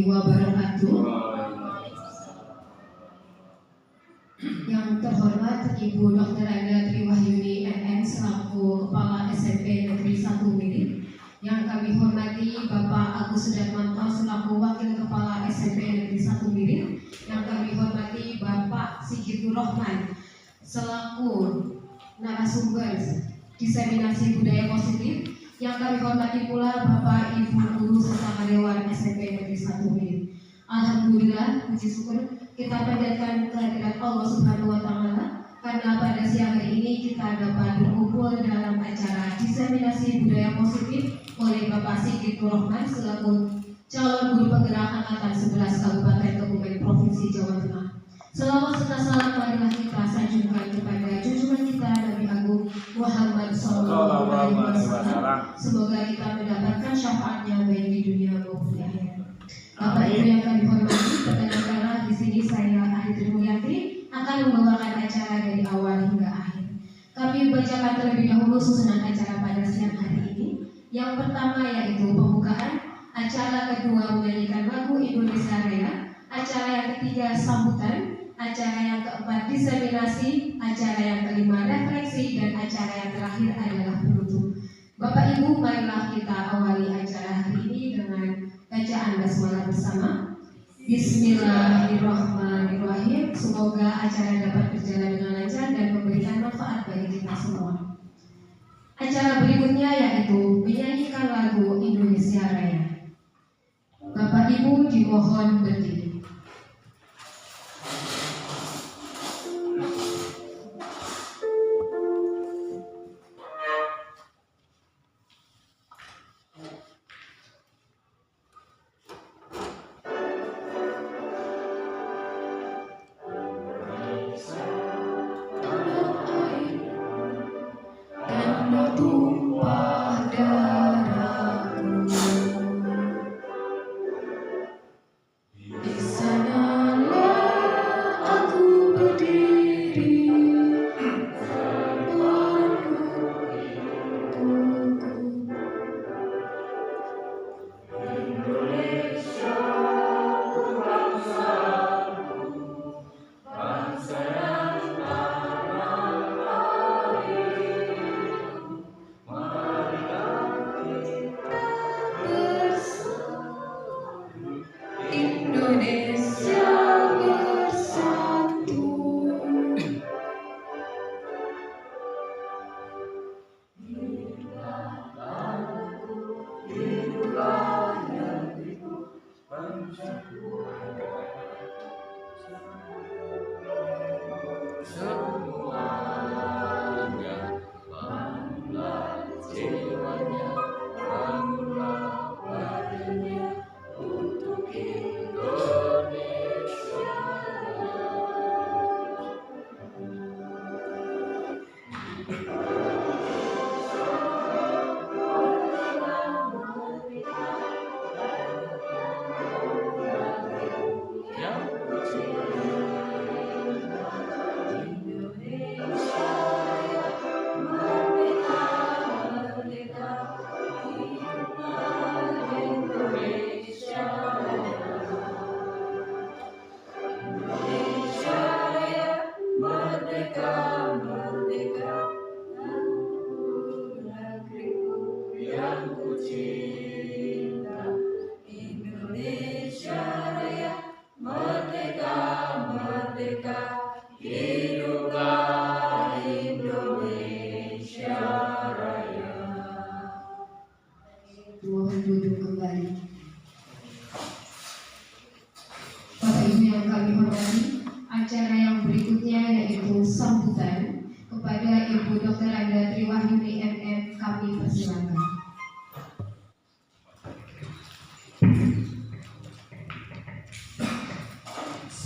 wabarakatuh. Yang terhormat Ibu Dr. Anda Triwahyuni MM selaku Kepala SMP Negeri 1 Milik. Yang kami hormati Bapak Agus Sudarmanto selaku Wakil Kepala SMP Negeri 1 Milik. Yang kami hormati Bapak Sigitur Rohman selaku narasumber diseminasi budaya positif. Yang kami hormati pula Bapak Ibu Guru serta karyawan SMP Negeri 1 Milik. Alhamdulillah, puji syukur kita panjatkan kehadirat Allah Subhanahu wa Ta'ala karena pada siang hari ini kita dapat berkumpul dalam acara diseminasi budaya positif oleh Bapak Sigitur Rohman selaku calon guru penggerak angkatan 11 Kabupaten Kebumen Provinsi Jawa Tengah. Selawat serta salam marilah kita sanjungkan kepada junjungan kita Nabi Agung Muhammad Sallallahu Alaihi Wasallam. Semoga kita mendapatkan syafaatnya baik di dunia maupun di akhirat. Bapak Ibu yang kami hormati, perkenalkanlah di sini saya Ari Trimulyati akan membawakan acara dari awal hingga akhir. Kami bacakan terlebih dahulu susunan acara pada siang hari ini. Yang pertama yaitu pembukaan, acara kedua menyanyikan lagu Indonesia Raya, acara yang ketiga sambutan, acara yang keempat diseminasi, acara yang kelima refleksi, dan acara yang terakhir adalah penutup. Bapak Ibu, marilah kita awali acara hari ini dengan bacaan basmalah bersama. Bismillahirrahmanirrahim. Semoga acara dapat berjalan dengan lancar dan memberikan manfaat bagi kita semua. Acara berikutnya yaitu menyanyikan lagu Indonesia Raya. Bapak Ibu dimohon berdiri.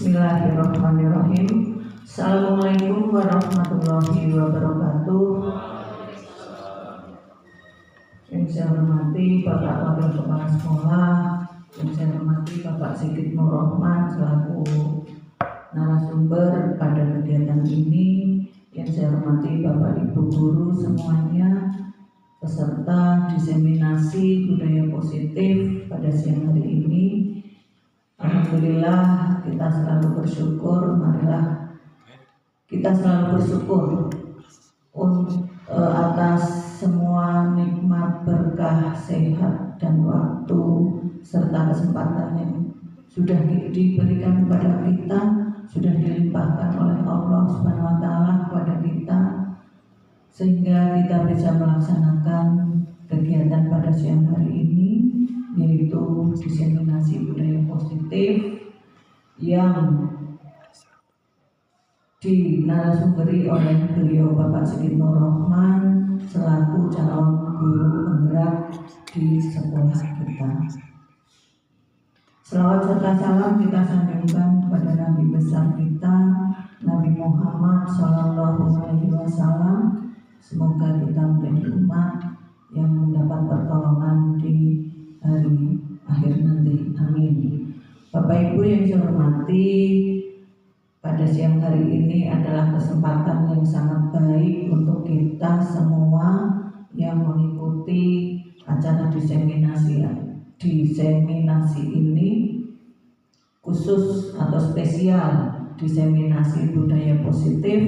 Bismillahirrahmanirrahim. Assalamualaikum warahmatullahi wabarakatuh. Yang saya hormati Bapak Wakil Kepala Sekolah, yang saya hormati Bapak Sigitur Rohman selaku narasumber pada kegiatan ini, yang saya hormati Bapak Ibu Guru semuanya, peserta diseminasi budaya positif pada siang hari ini. Alhamdulillah kita selalu bersyukur. Marilah kita selalu bersyukur atas semua nikmat, berkah, sehat, dan waktu serta kesempatan yang sudah diberikan kepada kita, sudah dilimpahkan oleh Allah Subhanahu wa Ta'ala kepada kita, sehingga kita bisa melaksanakan kegiatan pada siang hari ini, yaitu diseminasi budaya positif yang dinarasumberi oleh beliau Bapak Sigit Nur Rohman selaku calon guru penggerak di sekolah kita. Selawat serta salam kita sanjungkan kepada Nabi besar kita, Nabi Muhammad SAW. Semoga kita menjadi umat yang mendapat pertolongan di hari akhir nanti. Amin. Bapak Ibu yang saya hormati, pada siang hari ini adalah kesempatan yang sangat baik untuk kita semua yang mengikuti acara diseminasi ini, khusus atau spesial diseminasi budaya positif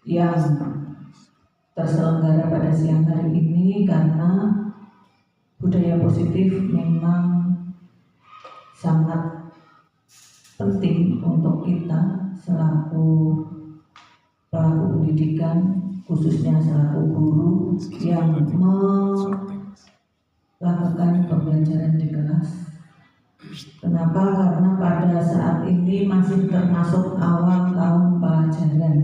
yang terselenggara pada siang hari ini, karena budaya positif memang sangat penting untuk kita selaku pelaku pendidikan, khususnya selaku guru yang melakukan pembelajaran di kelas. Kenapa? Karena pada saat ini masih termasuk awal tahun pelajaran,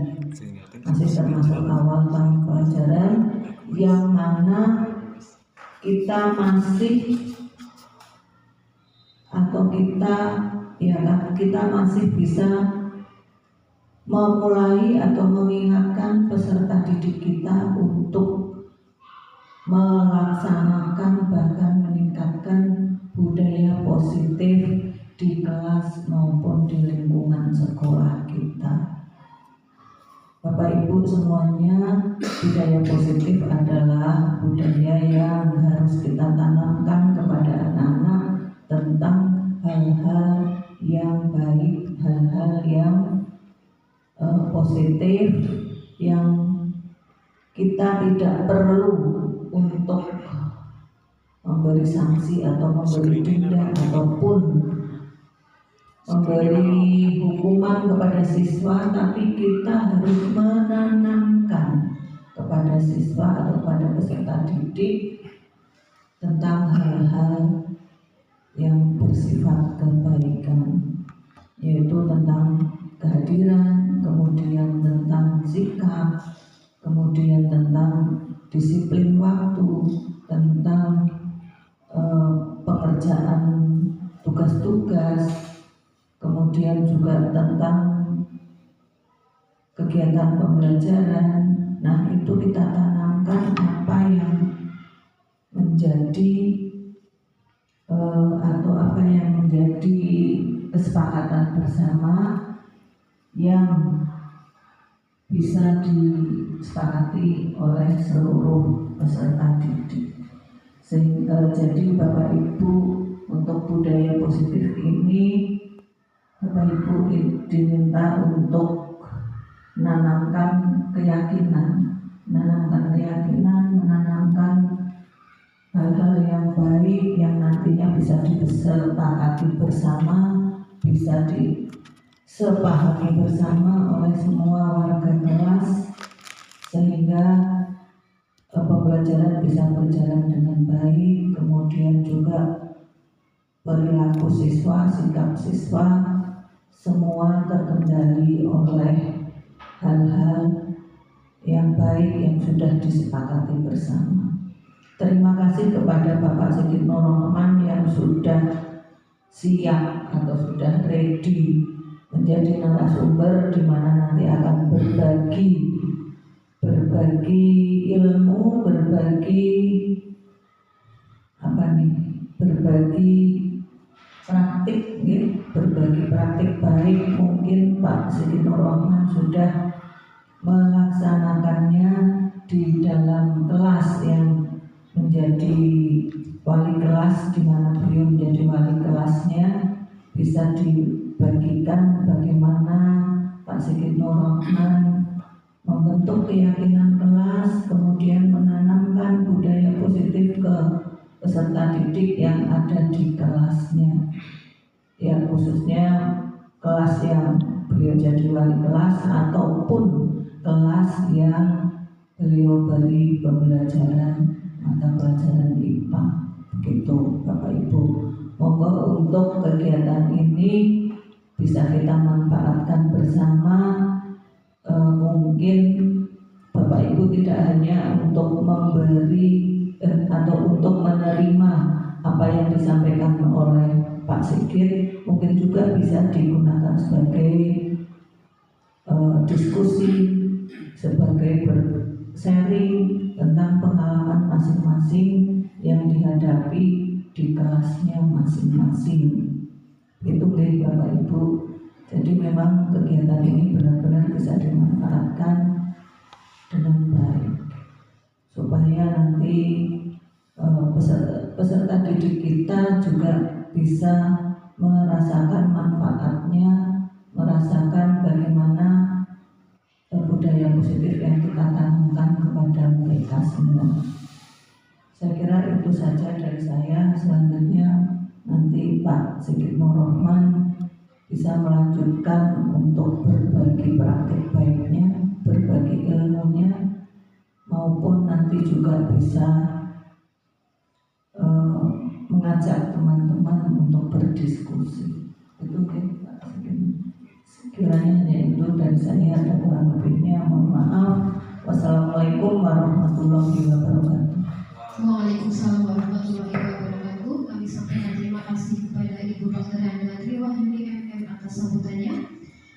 yang mana kita masih bisa memulai atau mengingatkan peserta didik kita untuk melaksanakan bahkan meningkatkan budaya positif di kelas maupun di lingkungan sekolah kita. Bapak Ibu semuanya, budaya positif adalah budaya yang harus kita tanamkan kepada anak-anak tentang hal-hal yang baik, hal-hal yang positif, yang kita tidak perlu untuk memberi sanksi atau memberi denda ataupun memberi hukuman kepada siswa, tapi kita harus menanamkan kepada siswa atau kepada peserta didik tentang hal-hal yang bersifat kebaikan, yaitu tentang kehadiran, kemudian tentang sikap, kemudian tentang disiplin waktu, tentang pekerjaan tugas-tugas, kemudian juga tentang kegiatan pembelajaran. Nah, itu kita tanamkan apa yang menjadi kesepakatan bersama yang bisa disepakati oleh seluruh peserta didik. Jadi Bapak Ibu, untuk budaya positif ini Bapak Ibu diminta untuk menanamkan keyakinan, menanamkan hal-hal yang baik yang nantinya bisa disepakati bersama, bisa disepahami bersama oleh semua warga kelas, sehingga pembelajaran bisa berjalan dengan baik. Kemudian juga perilaku siswa, sikap siswa, semua terkendali oleh hal-hal yang baik yang sudah disepakati bersama. Terima kasih kepada Bapak Sigit Nur Rohman yang sudah siap atau sudah ready menjadi narasumber di mana nanti akan berbagi ilmu, berbagi praktik, berbagi praktik baik. Mungkin Pak Sigit Nur Rohman sudah melaksanakannya di dalam kelas yang menjadi wali kelas, di mana beliau menjadi wali kelasnya, bisa dibagikan bagaimana Pak Sigit Nur Rahman membentuk keyakinan kelas, kemudian menanamkan budaya positif ke peserta didik yang ada di kelasnya. Ya, khususnya kelas yang beliau jadi wali kelas ataupun kelas yang beliau beri pembelajaran mata pelajaran IPA. Begitu Bapak Ibu. Monggo untuk kegiatan ini bisa kita manfaatkan bersama. Mungkin Bapak Ibu tidak hanya untuk memberi atau untuk menerima apa yang disampaikan oleh Pak Sigit, mungkin juga bisa digunakan sebagai diskusi, sebagai sharing tentang pengalaman masing-masing yang dihadapi di kelasnya masing-masing. Itu Bapak Ibu. Jadi memang kegiatan ini benar-benar bisa dimanfaatkan dengan baik supaya nanti peserta didik kita juga bisa merasakan manfaatnya, merasakan bagaimana budaya positif yang kita tanamkan kepada mereka semua. Saya kira itu saja dari saya. Selanjutnya nanti Pak Sigit Nur Rahman bisa melanjutkan untuk berbagi praktik baiknya, berbagi ilmunya, maupun nanti juga bisa mengajak teman-teman untuk berdiskusi. Itu Pak Sigit. Sekiranya hanya itu dari saya, ada kurang lebihnya mohon maaf. Wassalamualaikum warahmatullahi wabarakatuh. Waalaikumsalam warahmatullahi wabarakatuh. Kami sampaikan terima kasih kepada Ibu Dr. Angela Triwahyuni MM atas sambutannya.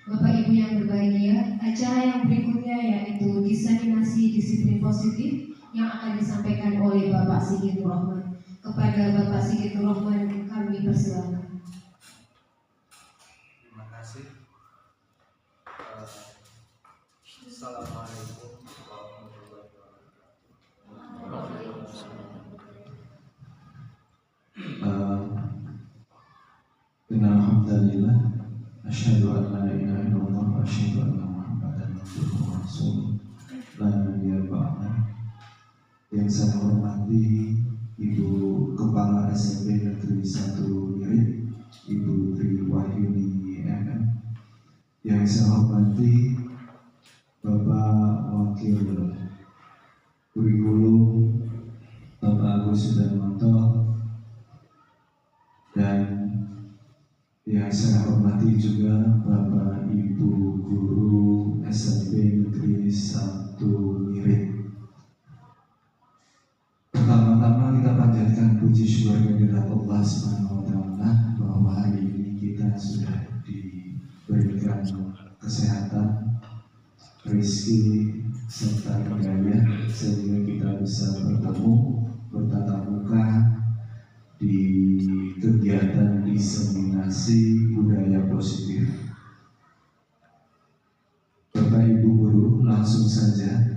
Bapak Ibu yang berbahagia, acara yang berikutnya yaitu diseminasi disiplin positif yang akan disampaikan oleh Bapak Sigit Nur Rahman. Kepada Bapak Sigit Nur Rahman kami persilakan. Terima kasih. Assalamualaikum warahmatullahi wabarakatuh. Alhamdulillah, asyhadu an la ilaha illallah wa asyhadu anna Muhammadan abduhu wa rasuluh. La nabiyya ba'dah. Yang saya hormati Ibu Kepala SMP Negeri 1 Ngirit, Ibu Triwahyuni MM. Yang saya hormati Bapak Wakil Kurikulum Bapak Agus Sudarmanto, dan yang saya hormati juga Bapak Ibu Guru SMP Negeri 1 Ngirit. Pertama-tama kita panjatkan puji syukur kehadirat Allah Subhanahu wa Ta'ala bahwa hari ini kita sudah diberikan kesehatan, rezeki serta hidayah sehingga kita bisa bertemu bertatap muka di kegiatan diseminasi budaya positif. Bapak Ibu Guru, langsung saja.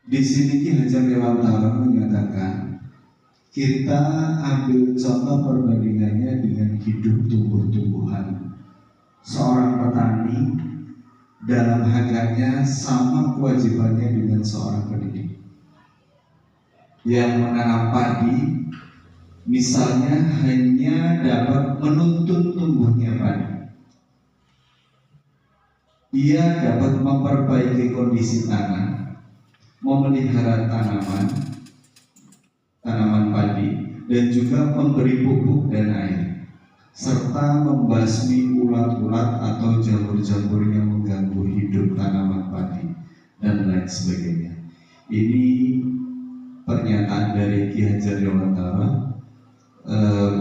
Di sini Ki Hajar Dewantara menyatakan kita ambil contoh perbandingannya dengan hidup tumbuh-tumbuhan. Seorang petani dalam hakikatnya sama kewajibannya dengan seorang pendidik yang menanam padi, misalnya hanya dapat menuntun tumbuhnya padi. Ia dapat memperbaiki kondisi tanah, memelihara tanaman padi, dan juga memberi pupuk dan air, serta membasmi ulat-ulat atau jamur-jamur yang mengganggu hidup tanaman padi, dan lain sebagainya. Ini pernyataan dari Ki Hajar Dewantara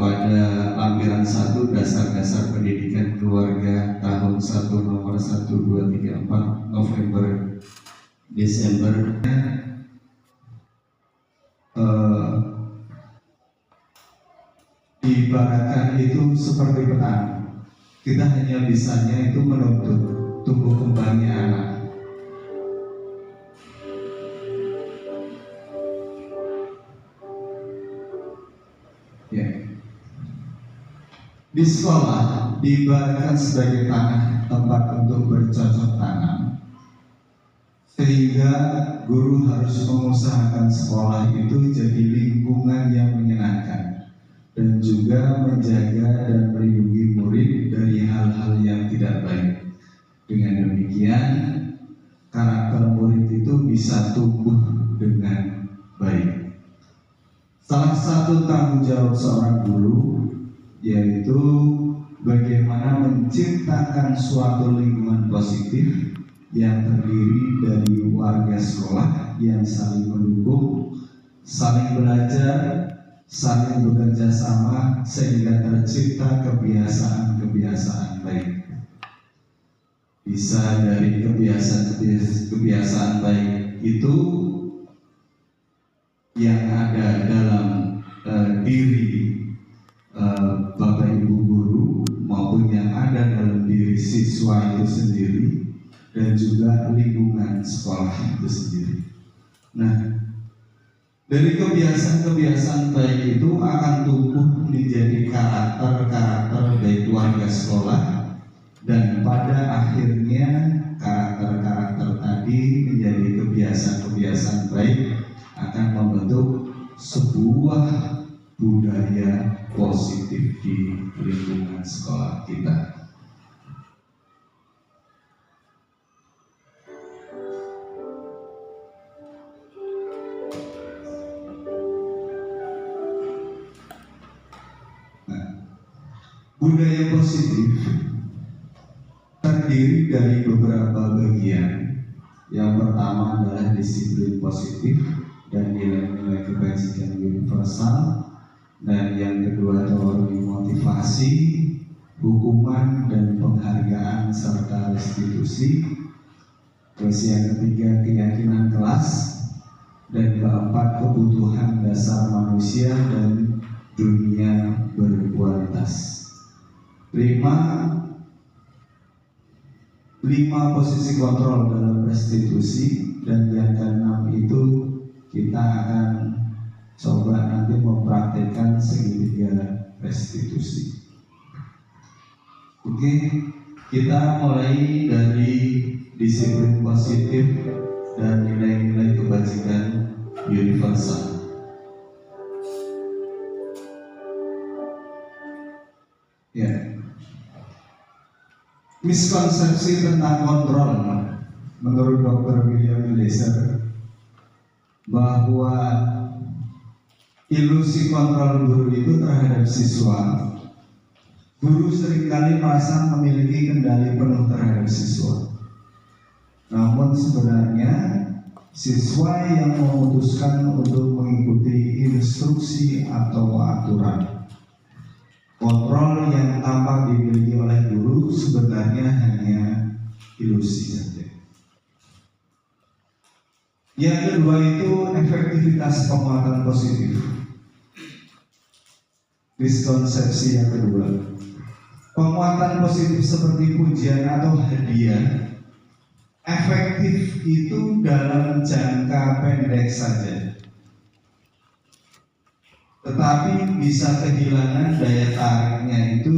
pada lampiran 1 dasar-dasar pendidikan keluarga tahun 1 nomor 1, 2, 3, 4 November Desember. Diibaratkan itu seperti petani. Kita hanya bisanya itu menuntut tumbuh kembangnya anak, Di sekolah diibaratkan sebagai tanah tempat untuk bercocok tanam, sehingga guru harus mengusahakan sekolah itu jadi lingkungan yang menyenangkan dan juga menjaga dan melindungi murid dari hal-hal yang tidak baik. Dengan demikian, karakter murid itu bisa tumbuh dengan baik. Salah satu tanggung jawab seorang guru yaitu bagaimana menciptakan suatu lingkungan positif yang terdiri dari warga sekolah yang saling mendukung, saling belajar, saling bekerja sama sehingga tercipta kebiasaan-kebiasaan baik. Bisa dari kebiasaan baik itu yang ada dalam diri Bapak Ibu guru maupun yang ada dalam diri siswa itu sendiri dan juga lingkungan sekolah itu sendiri. Nah, dari kebiasaan-kebiasaan baik itu akan tumbuh menjadi karakter-karakter baik warga sekolah, dan pada akhirnya karakter-karakter tadi menjadi kebiasaan-kebiasaan baik akan membentuk sebuah budaya positif di lingkungan sekolah kita. Nah, budaya positif terdiri dari beberapa bagian. Yang pertama adalah disiplin positif dan nilai-nilai kebajikan universal. Dan yang kedua teori motivasi, hukuman dan penghargaan serta restitusi. Terus yang ketiga keyakinan kelas, dan keempat kebutuhan dasar manusia dan dunia berkualitas. Lima posisi kontrol dalam restitusi, dan yang keenam itu kita akan coba nanti mempraktekkan segitiga restitusi. Oke, kita mulai dari disiplin positif dan nilai-nilai kebajikan universal. Ya, miskonsepsi tentang kontrol menurut Dr. William Glasser bahwa ilusi kontrol guru itu terhadap siswa. Guru seringkali merasa memiliki kendali penuh terhadap siswa. Namun sebenarnya siswa yang memutuskan untuk mengikuti instruksi atau aturan. Kontrol yang tampak dimiliki oleh guru sebenarnya hanya ilusi saja. Yang kedua itu efektivitas penguatan positif. Miskonsepsi yang kedua, penguatan positif seperti pujian atau hadiah efektif itu dalam jangka pendek saja, tetapi bisa kehilangan daya tariknya itu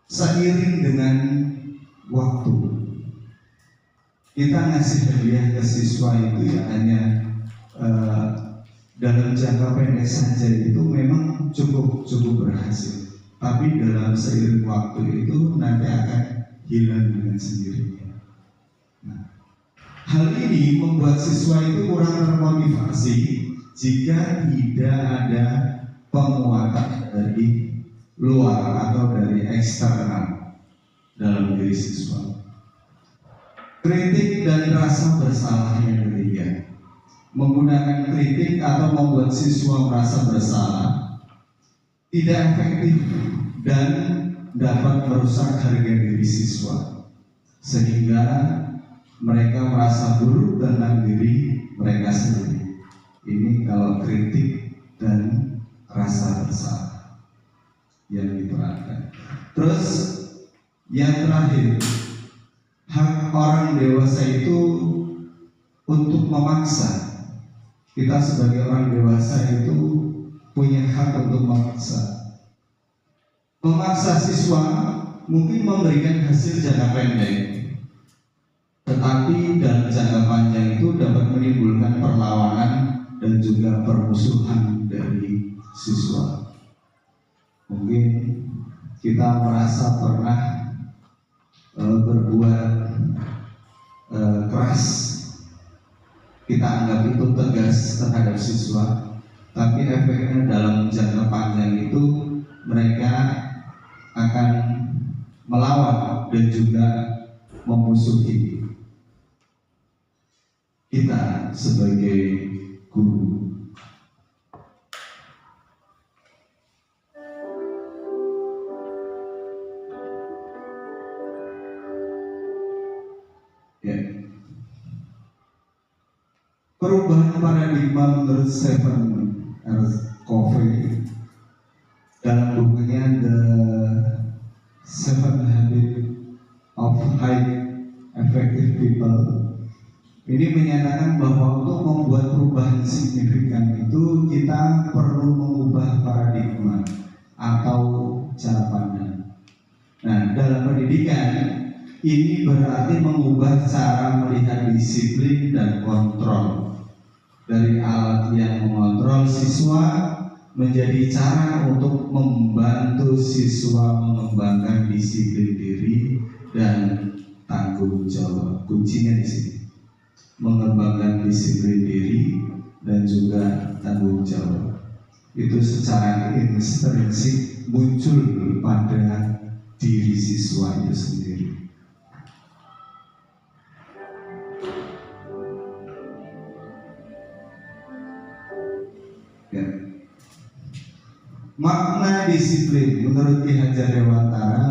seiring dengan waktu. Kita ngasih hadiah ke siswa itu ya hanya dalam jangka pendek saja, itu memang cukup berhasil. Tapi dalam seiring waktu itu nanti akan hilang dengan sendirinya. Nah, hal ini membuat siswa itu kurang termotivasi jika tidak ada penguatan dari luar atau dari eksternal dalam diri siswa. Kritik dan rasa bersalah yang ketiga. Menggunakan kritik atau membuat siswa merasa bersalah tidak efektif dan dapat merusak harga diri siswa, sehingga mereka merasa buruk tentang diri mereka sendiri. Ini kalau kritik dan rasa bersalah yang diterapkan. Terus yang terakhir, hak orang dewasa itu untuk memaksa. Kita sebagai orang dewasa itu punya hak untuk memaksa. Memaksa siswa mungkin memberikan hasil jangka pendek, tetapi dalam jangka panjang itu dapat menimbulkan perlawanan dan juga permusuhan dari siswa. Mungkin kita merasa pernah berbuat keras, kita anggap itu tegas terhadap siswa, tapi efeknya dalam jangka panjang itu mereka akan melawan dan juga memusuhi kita sebagai guru. Ya. Perubahan paradigma menurut Stephen R. Covey dalam bukunya The Seven Habits of Highly Effective People ini menyatakan bahwa untuk membuat perubahan signifikan itu kita perlu mengubah paradigma atau cara pandang. Nah, dalam pendidikan ini berarti mengubah cara melihat disiplin dan kontrol dari alat yang mengontrol siswa menjadi cara untuk membantu siswa mengembangkan disiplin diri dan tanggung jawab. Kuncinya di sini, mengembangkan disiplin diri dan juga tanggung jawab. Itu secara intrinsik muncul pada diri siswa itu sendiri. Ya. Makna disiplin menurut Ki Hajar Dewantara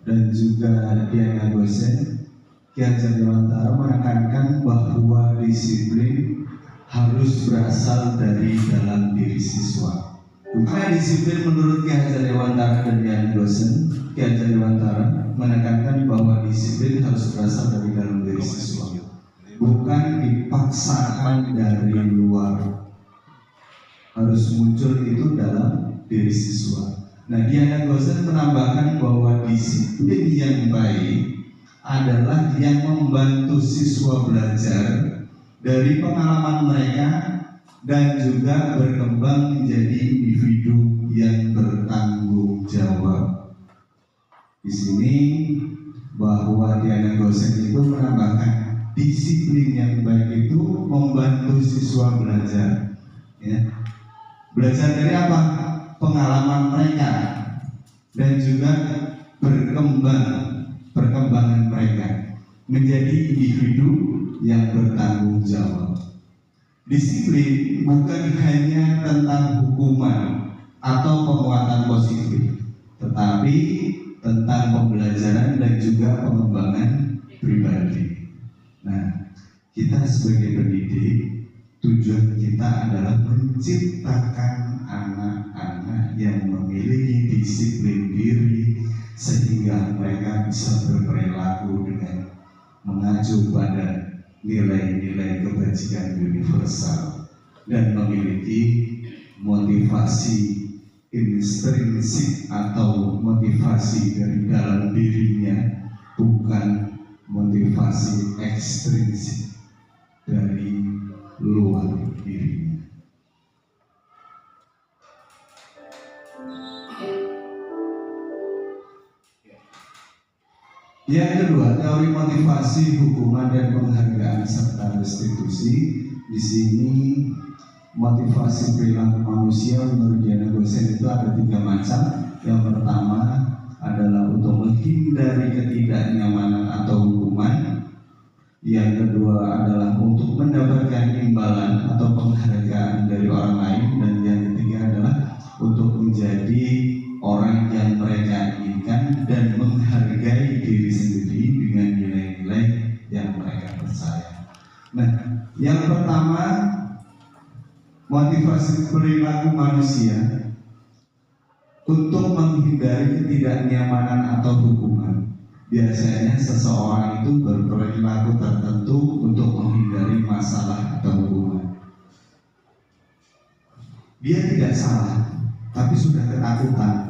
dan juga Diana Gosen, Ki Hajar Dewantara menekankan bahwa disiplin harus berasal dari dalam diri siswa. Makna disiplin menurut Ki Hajar Dewantara dan Diana Gosen, Ki Hajar Dewantara menekankan bahwa disiplin harus berasal dari dalam diri siswa, bukan dipaksakan dari luar. Harus muncul itu dalam diri siswa. Nah, Diana Gosen menambahkan bahwa disiplin yang baik adalah yang membantu siswa belajar dari pengalaman mereka dan juga berkembang menjadi individu yang bertanggung jawab. Di sini bahwa Diana Gosen itu menambahkan disiplin yang baik itu membantu siswa belajar. Ya. Belajar dari apa? Pengalaman mereka dan juga perkembangan mereka menjadi individu yang bertanggung jawab. Disiplin bukan hanya tentang hukuman atau penguatan positif, tetapi tentang pembelajaran dan juga pengembangan pribadi. Nah, kita sebagai pendidik, tujuan kita adalah menciptakan anak-anak yang memiliki disiplin diri sehingga mereka bisa berperilaku dengan mengacu pada nilai-nilai kebajikan universal dan memiliki motivasi intrinsik atau motivasi dari dalam dirinya, bukan motivasi ekstrinsik dari luar dirinya. Yang kedua, teori motivasi, hukuman dan penghargaan serta restitusi. Di sini motivasi perilaku manusia menurut Diana Gosen itu ada 3 macam. Yang pertama adalah untuk menghindari ketidaknyamanan atau hukuman. Yang kedua adalah untuk mendapatkan imbalan atau penghargaan dari orang lain, dan yang ketiga adalah untuk menjadi orang yang mereka inginkan dan menghargai diri sendiri dengan nilai-nilai yang mereka percaya. Nah, yang pertama, motivasi perilaku manusia untuk menghindari ketidaknyamanan atau hukuman. Biasanya seseorang itu berperilaku tertentu untuk menghindari masalah atau hukuman. dia tidak salah, tapi sudah ketakutan.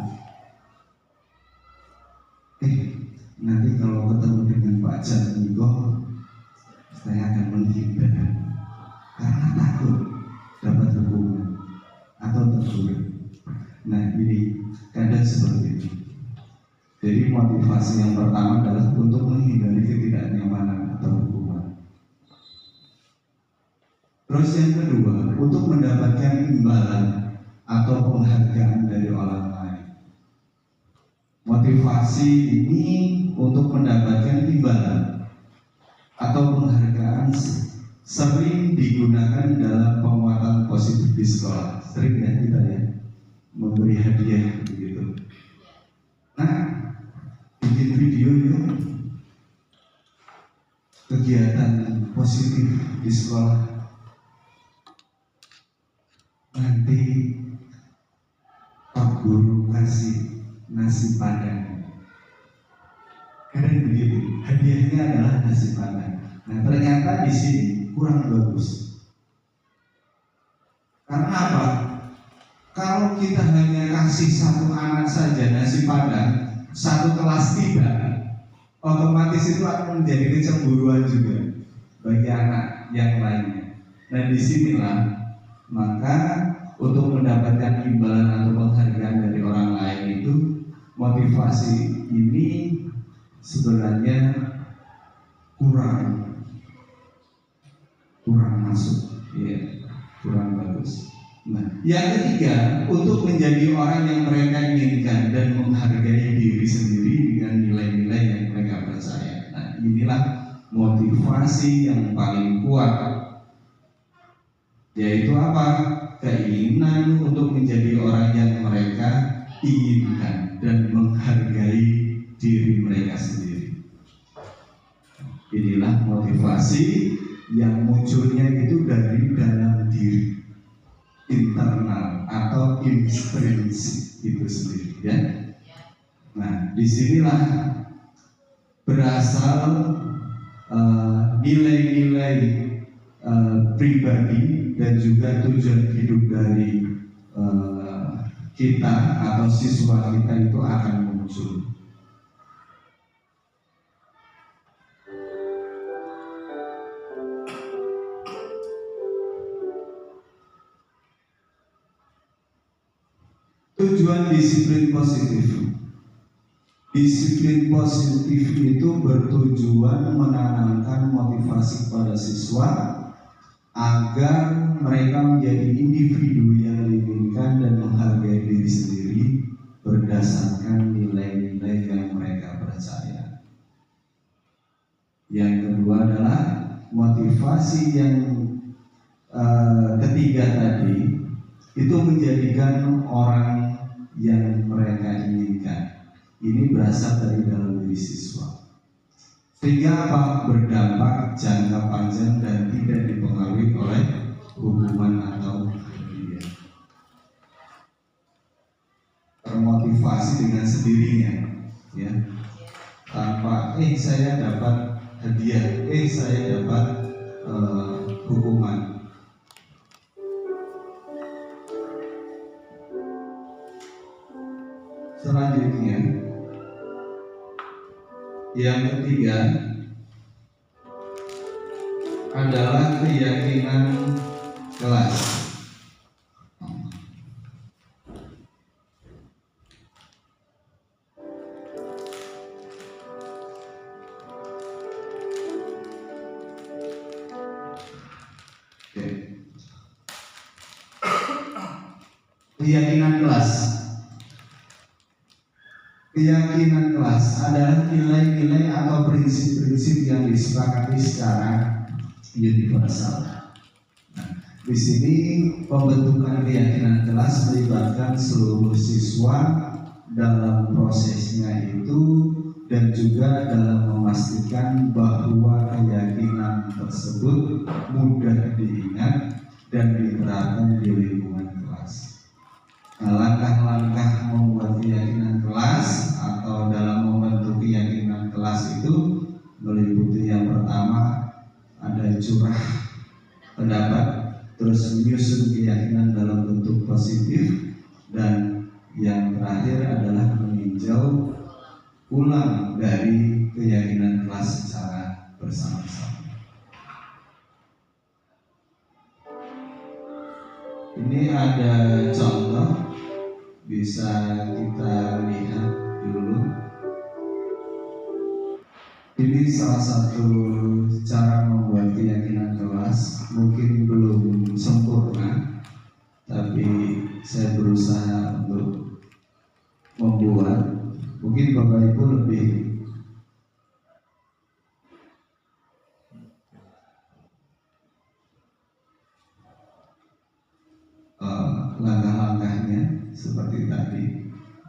Nanti kalau ketemu dengan Pak Jatmiko, saya akan menghindar karena takut dapat hukuman atau teguran. Nah, ini kadang seperti itu. Jadi motivasi yang pertama adalah untuk menghindari ketidaknyamanan atau hukuman. Terus yang kedua, untuk mendapatkan imbalan atau penghargaan dari orang lain. Motivasi ini untuk mendapatkan imbalan atau penghargaan sering digunakan dalam penguatan positif di sekolah. Sering ya kita ya memberi hadiah begitu. Nah, bikin video yuk kegiatan positif di sekolah. Nanti Pak Guru kasih nasi padang. Kadang begitu, hadiahnya adalah nasi padang. Nah, ternyata di sini kurang bagus. Karena apa? Kalau kita hanya kasih satu anak saja nasi padang, satu kelas tidak, otomatis itu akan menjadi kecemburuan juga bagi anak yang lainnya. Nah, disinilah maka untuk mendapatkan imbalan atau penghargaan dari orang lain itu, motivasi ini sebenarnya kurang masuk, ya, kurang bagus. Nah, yang ketiga, untuk menjadi orang yang mereka inginkan dan menghargai diri sendiri dengan nilai-nilai yang mereka percaya. Nah, inilah motivasi yang paling kuat, yaitu apa? Keinginan untuk menjadi orang yang mereka inginkan dan menghargai diri mereka sendiri. Inilah motivasi yang munculnya itu dari dalam diri, internal atau intrinsik itu sendiri, ya. Nah, disinilah berasal nilai-nilai pribadi dan juga tujuan hidup dari kita atau siswa kita itu akan muncul. Tujuan disiplin positif. Disiplin positif itu bertujuan menanamkan motivasi kepada siswa agar mereka menjadi individu yang diinginkan dan menghargai diri sendiri berdasarkan nilai-nilai yang mereka percaya. Yang kedua adalah motivasi yang ketiga tadi, itu menjadikan orang yang mereka inginkan. Ini berasal dari dalam diri siswa, sehingga apa? Berdampak jangka panjang dan tidak dipengaruhi oleh hukuman atau hadiah. Termotivasi dengan sendirinya, ya, tanpa saya dapat hadiah, saya dapat hukuman. Selanjutnya, yang ketiga adalah keyakinan kelas. Keyakinan kelas. Keyakinan kelas adalah nilai-nilai atau prinsip-prinsip yang disepakati secara universal. Nah, di sini pembentukan keyakinan kelas melibatkan seluruh siswa dalam prosesnya itu dan juga dalam memastikan bahwa keyakinan tersebut mudah diingat dan diterapkan di lingkungan kelas. Nah, langkah-langkah membuat keyakinan kelas atau dalam membentuk keyakinan kelas itu meliputi yang pertama ada curah pendapat, terus menyusun keyakinan dalam bentuk positif, dan yang terakhir adalah meninjau ulang dari keyakinan kelas secara bersama-sama. Ini ada contoh, bisa kita lihat dulu. Ini salah satu cara membuat keyakinan kelas, mungkin belum sempurna, tapi saya berusaha untuk membuat. Mungkin Bapak Ibu lebih langkah-langkahnya seperti tadi.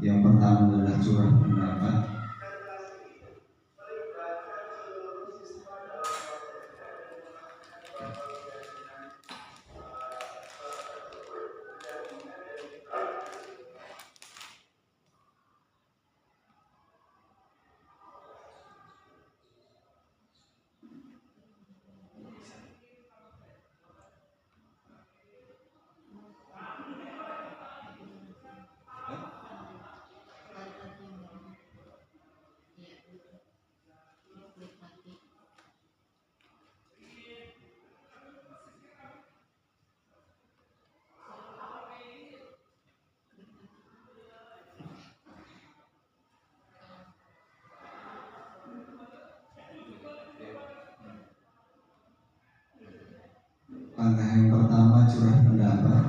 Yang pertama adalah curah pendapat. Langkah yang pertama, curah pendapat.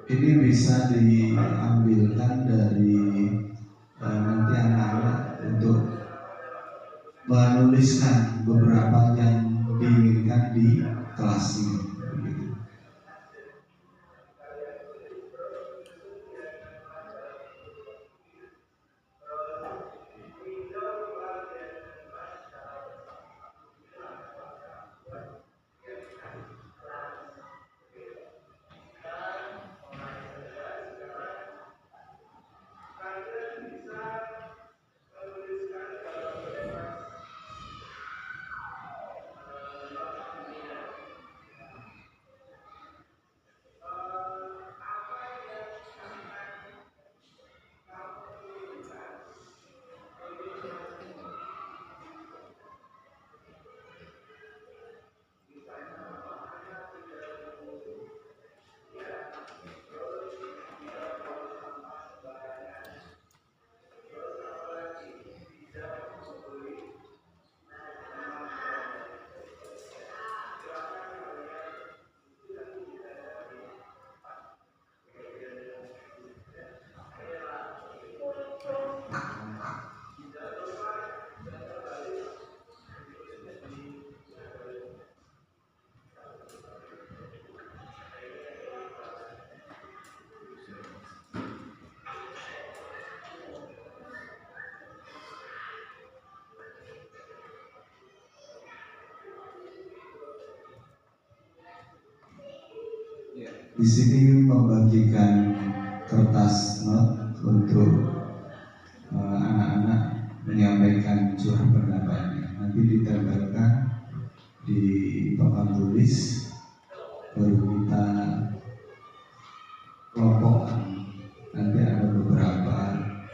Ini bisa diambilkan dari nanti anak-anak untuk menuliskan beberapa yang diinginkan di kelas ini. Begitu. Di sini membagikan kertas not untuk anak-anak menyampaikan curah pendapatnya. Nanti ditempelkan di papan tulis, baru kita kelompokkan. Nanti ada beberapa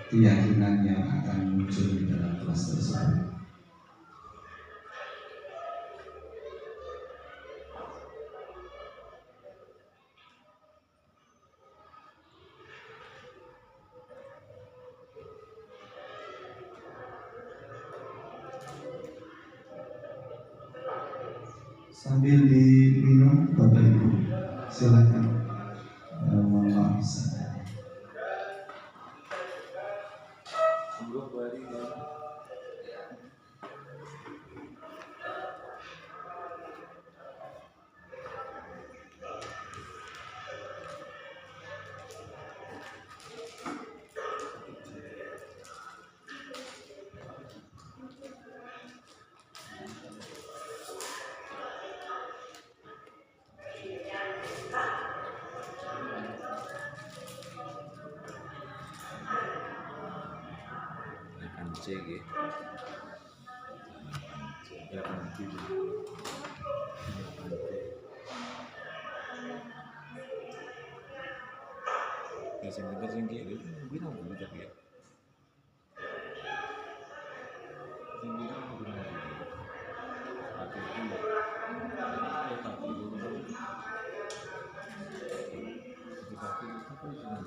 keyakinan yang akan muncul di dalam kelas tersebut. Sambil diminum, Bapak Ibu, silakan. Mohon maaf. C G. Ya nanti. Ya sing pinter sing kiri, bilang dulu tapi ya. Sing pinter aku bilang dulu. Aku itu ya tapi dulu. Tapi apa itu?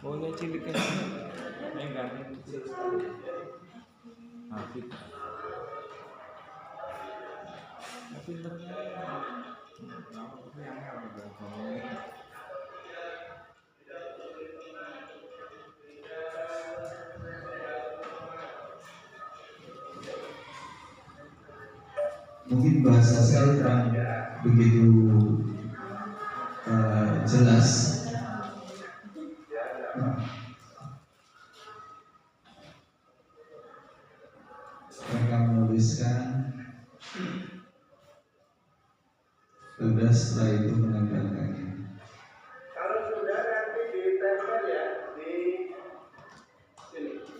Oh, yang cilik kan? Yang ganteng kecil sekali. Hafid. Pinternya. Mungkin bahasa saya kurang begitu jelas. Mereka menuliskan, sudah setelah itu menempelkannya. Kalau sudah nanti ditempel ya di sini.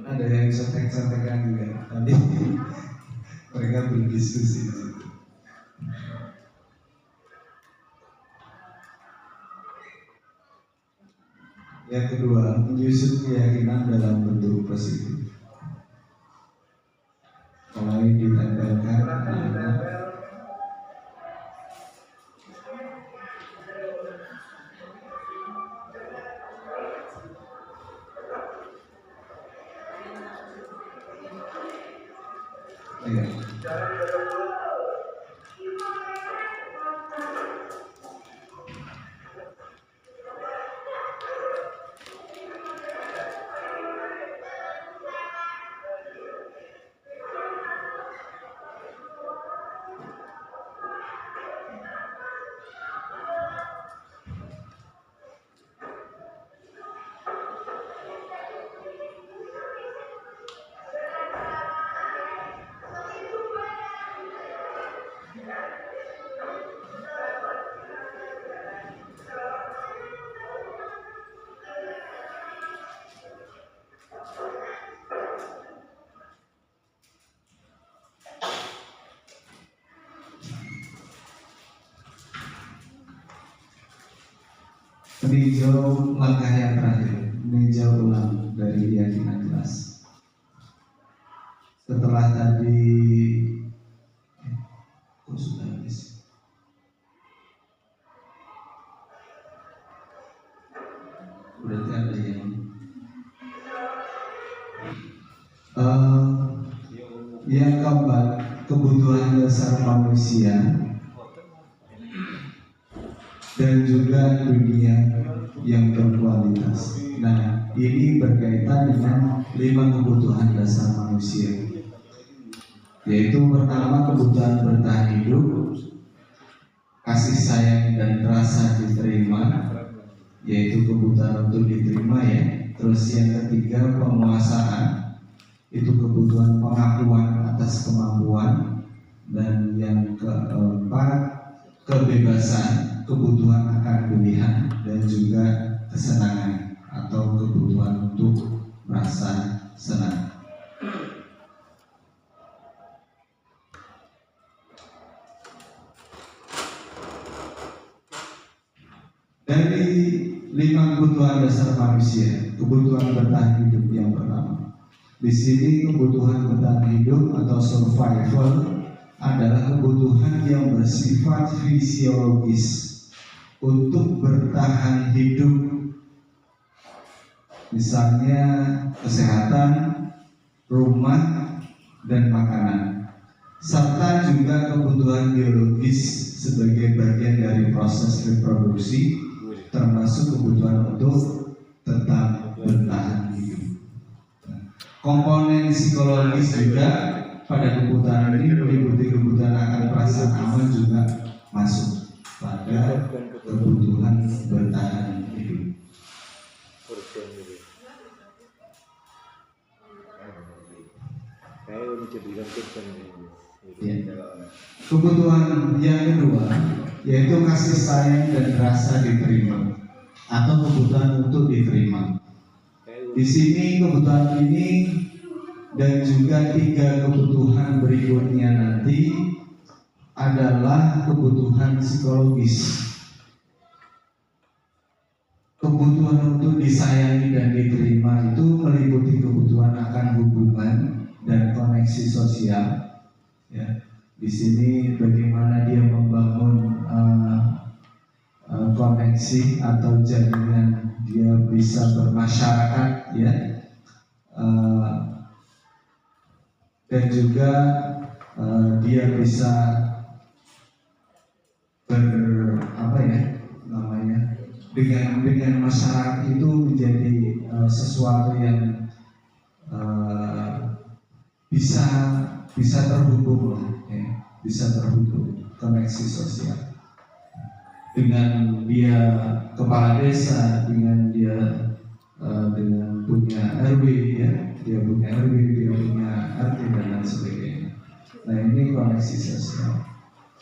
Ada yang contek-contekan juga. Tadi mereka berdiskusi di situ. Yang kedua, menyusun keyakinan dalam bentuk positif. Mulai ditempelkan meninjau langkah yang terakhir, meninjau ulang dari keyakinan jelas. Setelah tadi, sudah habis. Berarti ada yang keempat, kebutuhan dasar manusia dan juga dunia yang berkualitas. Nah, ini berkaitan dengan 5 kebutuhan dasar manusia, yaitu pertama kebutuhan bertahan hidup, kasih sayang dan rasa diterima, yaitu kebutuhan untuk diterima ya. Terus yang ketiga pemuasaan, itu kebutuhan pengakuan atas kemampuan, dan yang keempat kebebasan, kebutuhan akan pilihan dan juga kesenangan atau kebutuhan untuk merasa senang. Dari 5 kebutuhan dasar manusia, kebutuhan bertahan hidup yang pertama. Di sini kebutuhan bertahan hidup atau survival adalah kebutuhan yang bersifat fisiologis untuk bertahan hidup, misalnya kesehatan, rumah, dan makanan, serta juga kebutuhan biologis sebagai bagian dari proses reproduksi, termasuk kebutuhan untuk tetap bertahan hidup. Komponen psikologis juga pada kebutuhan ini meliputi kebutuhan akan perasaan aman juga masuk pada kebutuhan bertahan hidup. Ya. Kebutuhan yang kedua yaitu kasih sayang dan rasa diterima atau kebutuhan untuk diterima. Di sini kebutuhan ini dan juga 3 kebutuhan berikutnya nanti adalah kebutuhan psikologis. Kebutuhan untuk disayangi dan diterima itu meliputi kebutuhan akan hubungan dan koneksi sosial. Ya, di sini bagaimana dia membangun koneksi atau jaringan dia bisa bermasyarakat, ya, dan juga dia bisa dengan masyarakat itu menjadi sesuatu yang bisa terhubung lah, ya, bisa terhubung koneksi sosial. Dengan dia kepala desa, dengan dia dengan punya RW, ya, dia punya RW, dia punya RT dan lain sebagainya. Nah, ini koneksi sosial.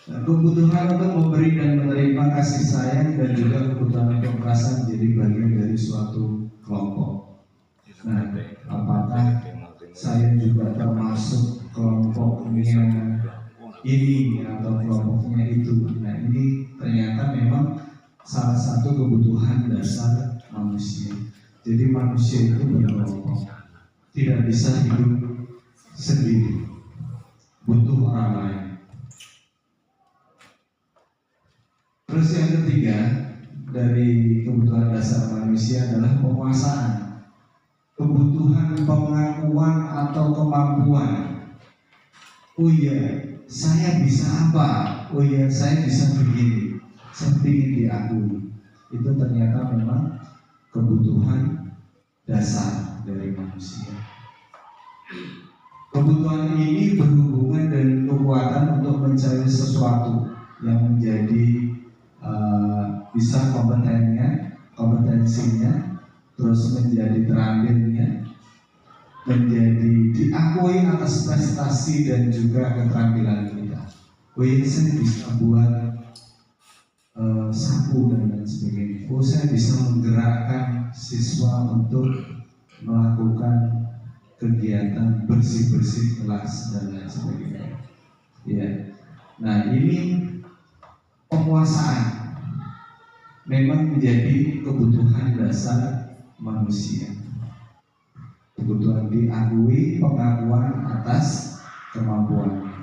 Nah, kebutuhan untuk memberi dan menerima kasih sayang dan juga kebutuhan untuk merasa menjadi bagian dari suatu kelompok. Nah, apakah saya juga termasuk kelompoknya ini atau kelompoknya itu? Nah, ini ternyata memang salah satu kebutuhan dasar manusia. Jadi manusia itu berkelompok, tidak bisa hidup sendiri, butuh orang lain. Terus yang ketiga dari kebutuhan dasar manusia adalah penguasaan. Kebutuhan pengakuan atau kemampuan. Oh iya, saya bisa apa? Oh iya, saya bisa begini. Saya ingin diakui. Itu ternyata memang kebutuhan dasar dari manusia. Kebutuhan ini berhubungan dengan kekuatan untuk mencari sesuatu yang menjadi bisa kompetensinya, terus menjadi terampilnya, menjadi diakui atas prestasi dan juga keterampilan kita. Oh iya, saya bisa buat sapu dan lain sebagainya. Oh, saya bisa menggerakkan siswa untuk melakukan kegiatan bersih-bersih kelas dan lain sebagainya. Ya. Nah, ini penguasaan memang menjadi kebutuhan dasar manusia. Kebutuhan diakui, pengakuan atas kemampuannya,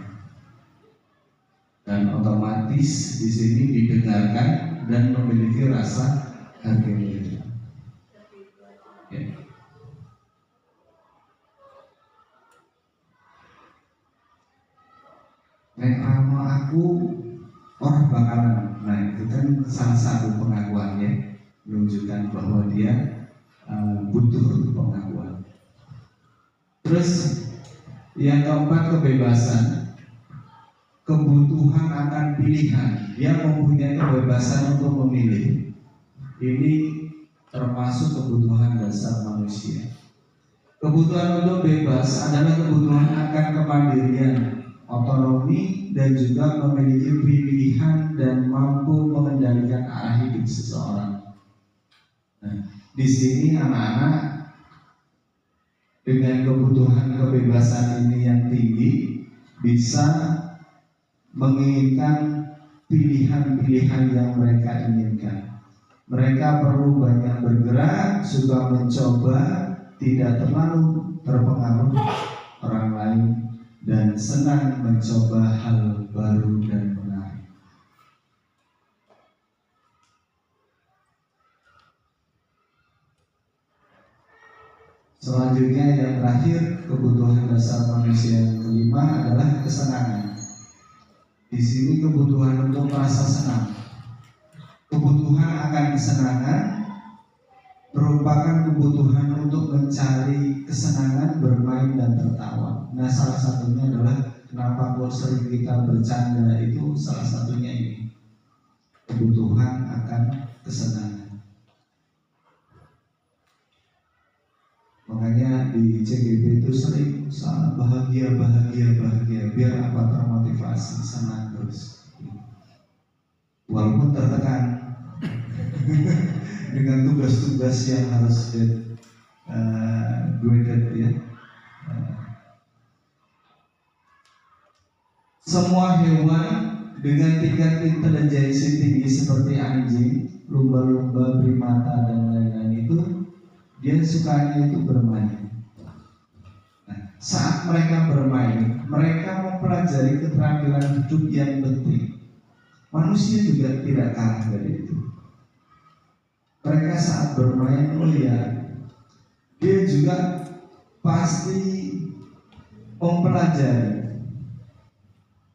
dan otomatis di sini didengarkan dan memiliki rasa harga diri. Ya. Nek ramo aku orang bakalan. Nah, itu kan salah satu pengakuannya, menunjukkan bahwa dia butuh pengakuan. Terus yang keempat, kebebasan. Kebutuhan akan pilihan. Dia mempunyai kebebasan untuk memilih. Ini termasuk kebutuhan dasar manusia. Kebutuhan untuk bebas adalah kebutuhan akan kemandirian, otonomi, dan juga memiliki pilihan dan mampu mengendalikan arah hidup seseorang. Nah, di sini anak-anak dengan kebutuhan kebebasan ini yang tinggi bisa menginginkan pilihan-pilihan yang mereka inginkan. Mereka perlu banyak bergerak, suka mencoba, tidak terlalu terpengaruh orang lain, dan senang mencoba hal baru dan menarik. Selanjutnya yang terakhir, kebutuhan dasar manusia yang kelima adalah kesenangan. Di sini kebutuhan untuk merasa senang. Kebutuhan akan kesenangan merupakan kebutuhan untuk mencari kesenangan, bermain dan tertawa. Nah, salah satunya adalah kenapa kok sering kita bercanda, itu salah satunya ini. Kebutuhan akan kesenangan. Makanya di CGP itu sering sangat bahagia, biar apa, termotivasi, senang terus. Walaupun tertekan dengan tugas-tugas yang harus ya. Semua hewan dengan tingkat intelijensi tinggi seperti anjing, lumba-lumba, primata dan lain-lain itu dia sukanya itu bermain. Nah, saat mereka bermain, mereka mempelajari keterampilan hidup yang penting. Manusia juga tidak kalah dari itu. Mereka saat bermain, dia juga pasti mempelajari.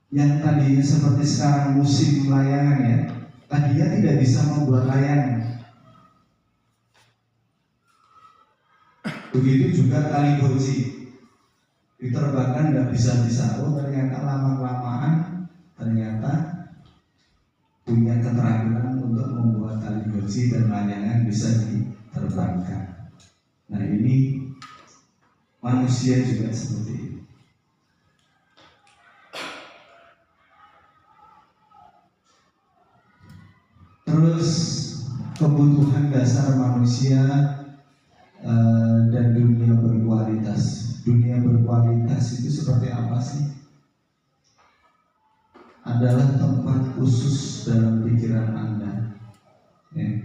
Yang tadinya seperti sekarang musim layangan ya, tadinya tidak bisa membuat layangan. Begitu juga tali goji, diterbangkan nggak bisa-bisa. Oh ternyata lama-kelamaan ternyata punya keterampilan untuk membuat tali goji dan layangan bisa diterbangkan. Nah ini manusia juga seperti itu. Terus kebutuhan dasar manusia dan dunia berkualitas. Dunia berkualitas itu seperti apa sih? Adalah tempat khusus dalam pikiran Anda, ya.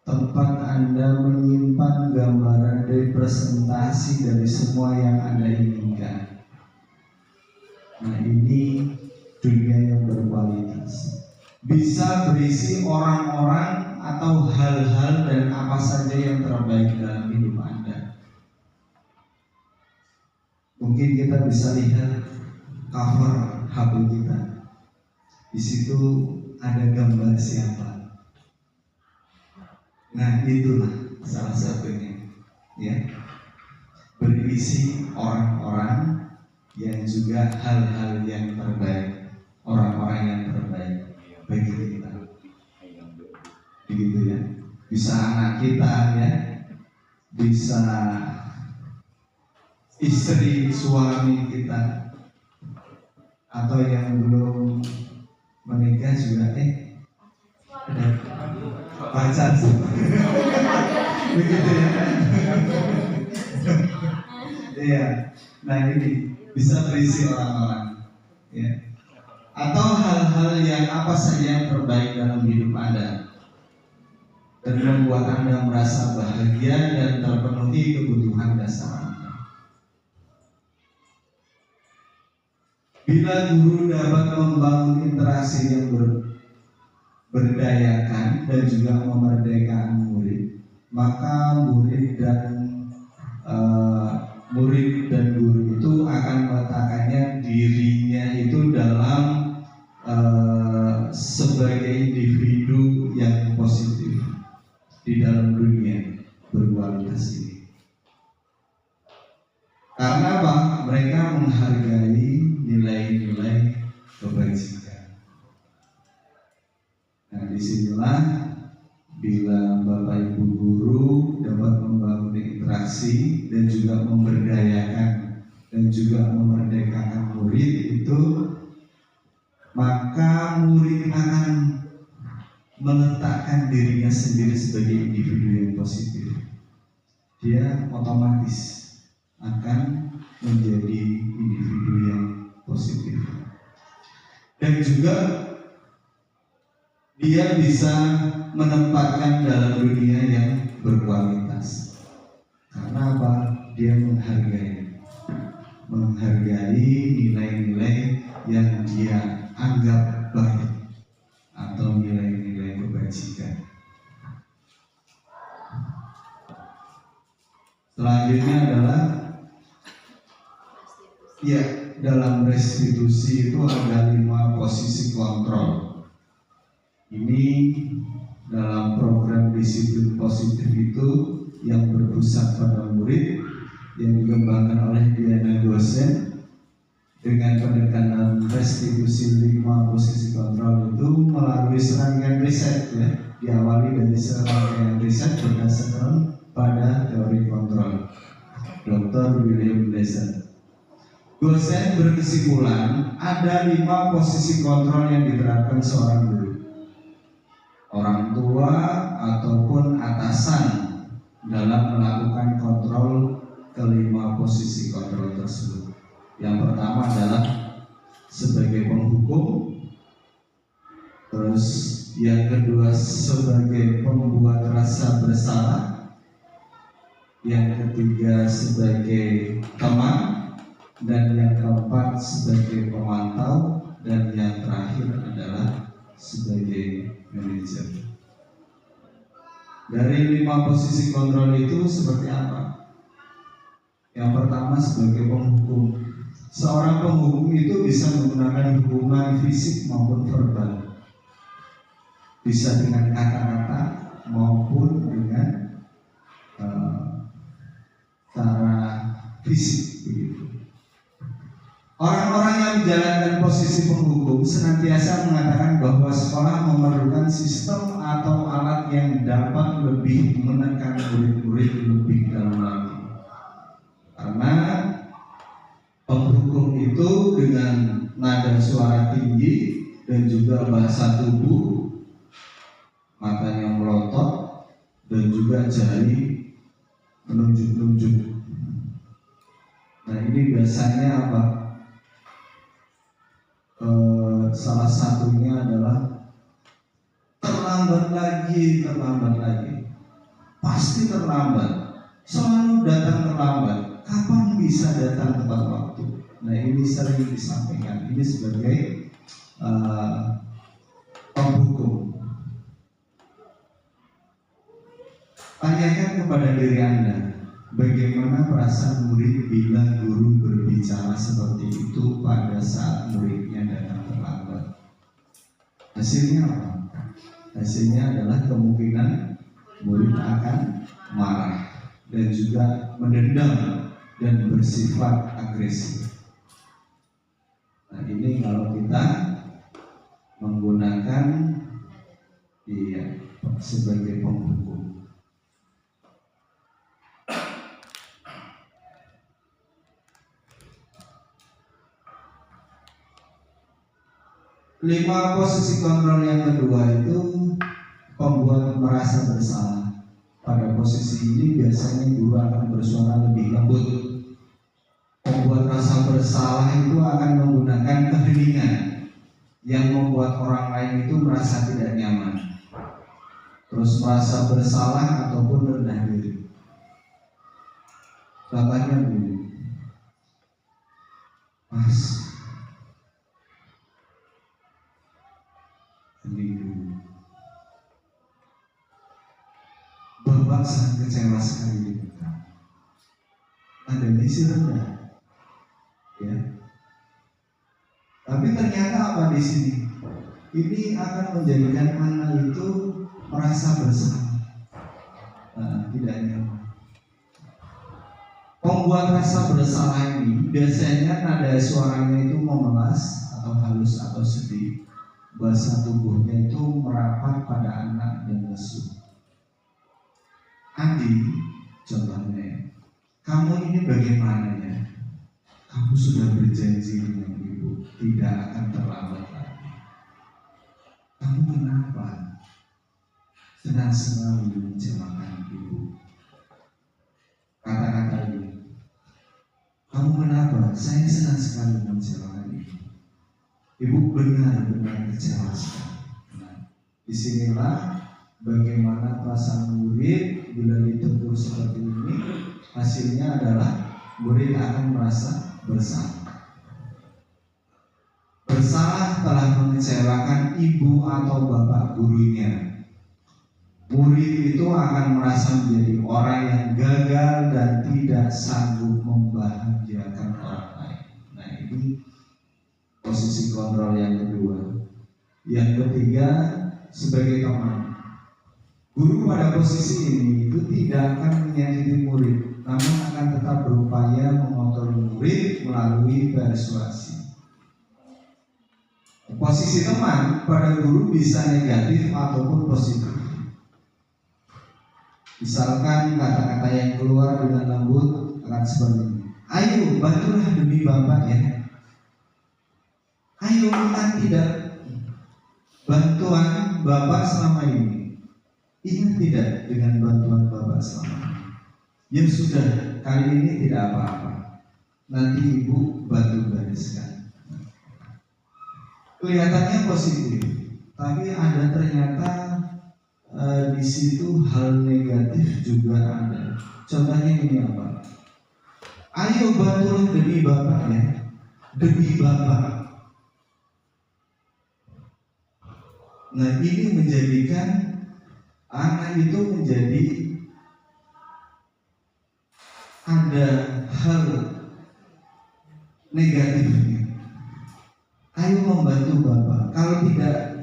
Tempat Anda menyimpan gambaran representasi dari semua yang Anda inginkan. Nah ini dunia yang berkualitas. Bisa berisi orang-orang atau hal-hal dan apa saja yang terbaik dalam hidup Anda. Mungkin kita bisa lihat cover HP kita. Di situ ada gambar siapa. Nah itulah salah satunya, ya. Berisi orang-orang yang juga hal-hal yang terbaik, orang-orang yang terbaik bagi kita, begitu ya. Bisa anak kita ya, bisa istri suami kita, atau yang belum menikah juga ada pacar begitu ya. Iya, nah ini bisa berisi orang-orang ya. Atau hal-hal yang apa saja yang terbaik dalam hidup Anda dan membuat Anda merasa bahagia dan terpenuhi kebutuhan dasar Anda. Bila guru dapat membangun interaksi yang berdayakan dan juga memerdekakan murid, maka murid dan guru itu akan meletakkannya dirinya itu dalam sebagai individu yang positif di dalam dunia berkualitas ini. Karena apa? Mereka menghargai nilai-nilai kebajikan. Nah disinilah bila Bapak Ibu guru dapat membangun interaksi dan juga memberdayakan dan juga memerdekakan murid itu, maka murid akan meletakkan dirinya sendiri sebagai individu yang positif. Dia otomatis akan menjadi individu yang positif. Dan juga dia bisa menempatkan dalam dunia yang berkualitas. Karena apa? Dia menghargai nilai-nilai yang dia anggap baik atau nilai-nilai kebajikan. Selanjutnya adalah ya, dalam restitusi itu ada 5 posisi kontrol. Ini dalam program disiplin positif itu yang berpusat pada murid yang dikembangkan oleh Diana dosen dengan pendekatan restitusi 5 posisi kontrol itu melalui serangkaian riset ya, diawali dari serangkaian riset berdasarkan pada teori kontrol. Dr. William Blaser. Gosen berkesimpulan ada 5 posisi kontrol yang diterapkan seorang guru. Orang tua ataupun atasan dalam melakukan kontrol kelima posisi kontrol tersebut. Yang pertama adalah sebagai penghukum, terus yang kedua sebagai pembuat rasa bersalah, yang ketiga sebagai teman, dan yang keempat sebagai pemantau, dan yang terakhir adalah sebagai manajer. Dari 5 posisi kontrol itu seperti apa? Yang pertama sebagai penghukum. Seorang penghukum itu bisa menggunakan hukuman fisik maupun verbal, bisa dengan kata-kata maupun dengan cara fisik begitu. Orang-orang yang menjalankan posisi penghukum senantiasa mengatakan bahwa sekolah memerlukan sistem atau alat yang dapat lebih menekan murid-murid lebih dalam lagi. Karena penghukum itu dengan nada suara tinggi dan juga bahasa tubuh, matanya melotot dan juga jari menunjuk-nunjuk. Nah ini biasanya apa? Salah satunya adalah terlambat lagi, pasti terlambat, selalu datang terlambat. Kapan bisa datang tepat waktu? Nah ini sering disampaikan. Ini sebagai penghukum. Tanyakan kepada diri Anda, bagaimana perasaan murid bila guru berbicara seperti itu pada saat muridnya datang terlambat? Hasilnya apa? Hasilnya adalah kemungkinan murid akan marah dan juga mendendam dan bersifat agresif. Nah ini kalau kita menggunakan sebagai penghukum. Lima posisi kontrol yang kedua itu pembuat merasa bersalah. Pada posisi ini biasanya guru akan bersuara lebih lembut. Pembuat rasa bersalah itu akan menggunakan keheningan yang membuat orang lain itu merasa tidak nyaman, terus merasa bersalah ataupun rendah diri. Contohnya begini, Mas, Bapak sangat kecewa sekali dengan kamu. Anda ini sih rendah, ya. Tapi ternyata apa di sini? Ini akan menjadikan anak itu merasa bersalah, tidak nyaman. Pembuat rasa bersalah ini biasanya nada suaranya itu memelas atau halus atau sedih. Bahasa tubuhnya itu merapat pada anak dan lesu. Adi, contohnya, kamu ini bagaimana ya? Kamu sudah berjanji dengan ibu tidak akan terlambat lagi. Kamu kenapa senang-senang mengecewakan ibu? Kata-kata ini, kamu kenapa? Saya senang sekali mengecewakan ibu. Ibu benar-benar kecewa sekali. Nah, disinilah bagaimana perasaan murid bila ditegur seperti ini, hasilnya adalah murid akan merasa bersalah. Bersalah telah mengecewakan ibu atau bapak gurunya. Murid itu akan merasa menjadi orang yang gagal dan tidak sanggup membahagiakan orang lain. Nah ini posisi kontrol yang kedua. Yang ketiga sebagai teman. Guru pada posisi ini itu tidak akan menyakiti murid, namun akan tetap berupaya mengontrol murid melalui persuasi. Posisi teman pada guru bisa negatif ataupun positif. Misalkan kata-kata yang keluar dengan lembut akan seperti ini. Ayo bantulah demi Bapak ya. Ayo ingat tidak bantuan Bapak selama ini. Ingat tidak dengan bantuan Bapak selama ini. Ya sudah, kali ini tidak apa-apa. Nanti Ibu bantu bereskan. Kelihatannya positif, tapi ada ternyata di situ hal negatif juga ada. Contohnya ini apa? Ayo bantulah demi Bapak ya, demi Bapak. Nah ini menjadikan anak itu menjadi ada hal negatifnya. Ayo membantu Bapak. Kalau tidak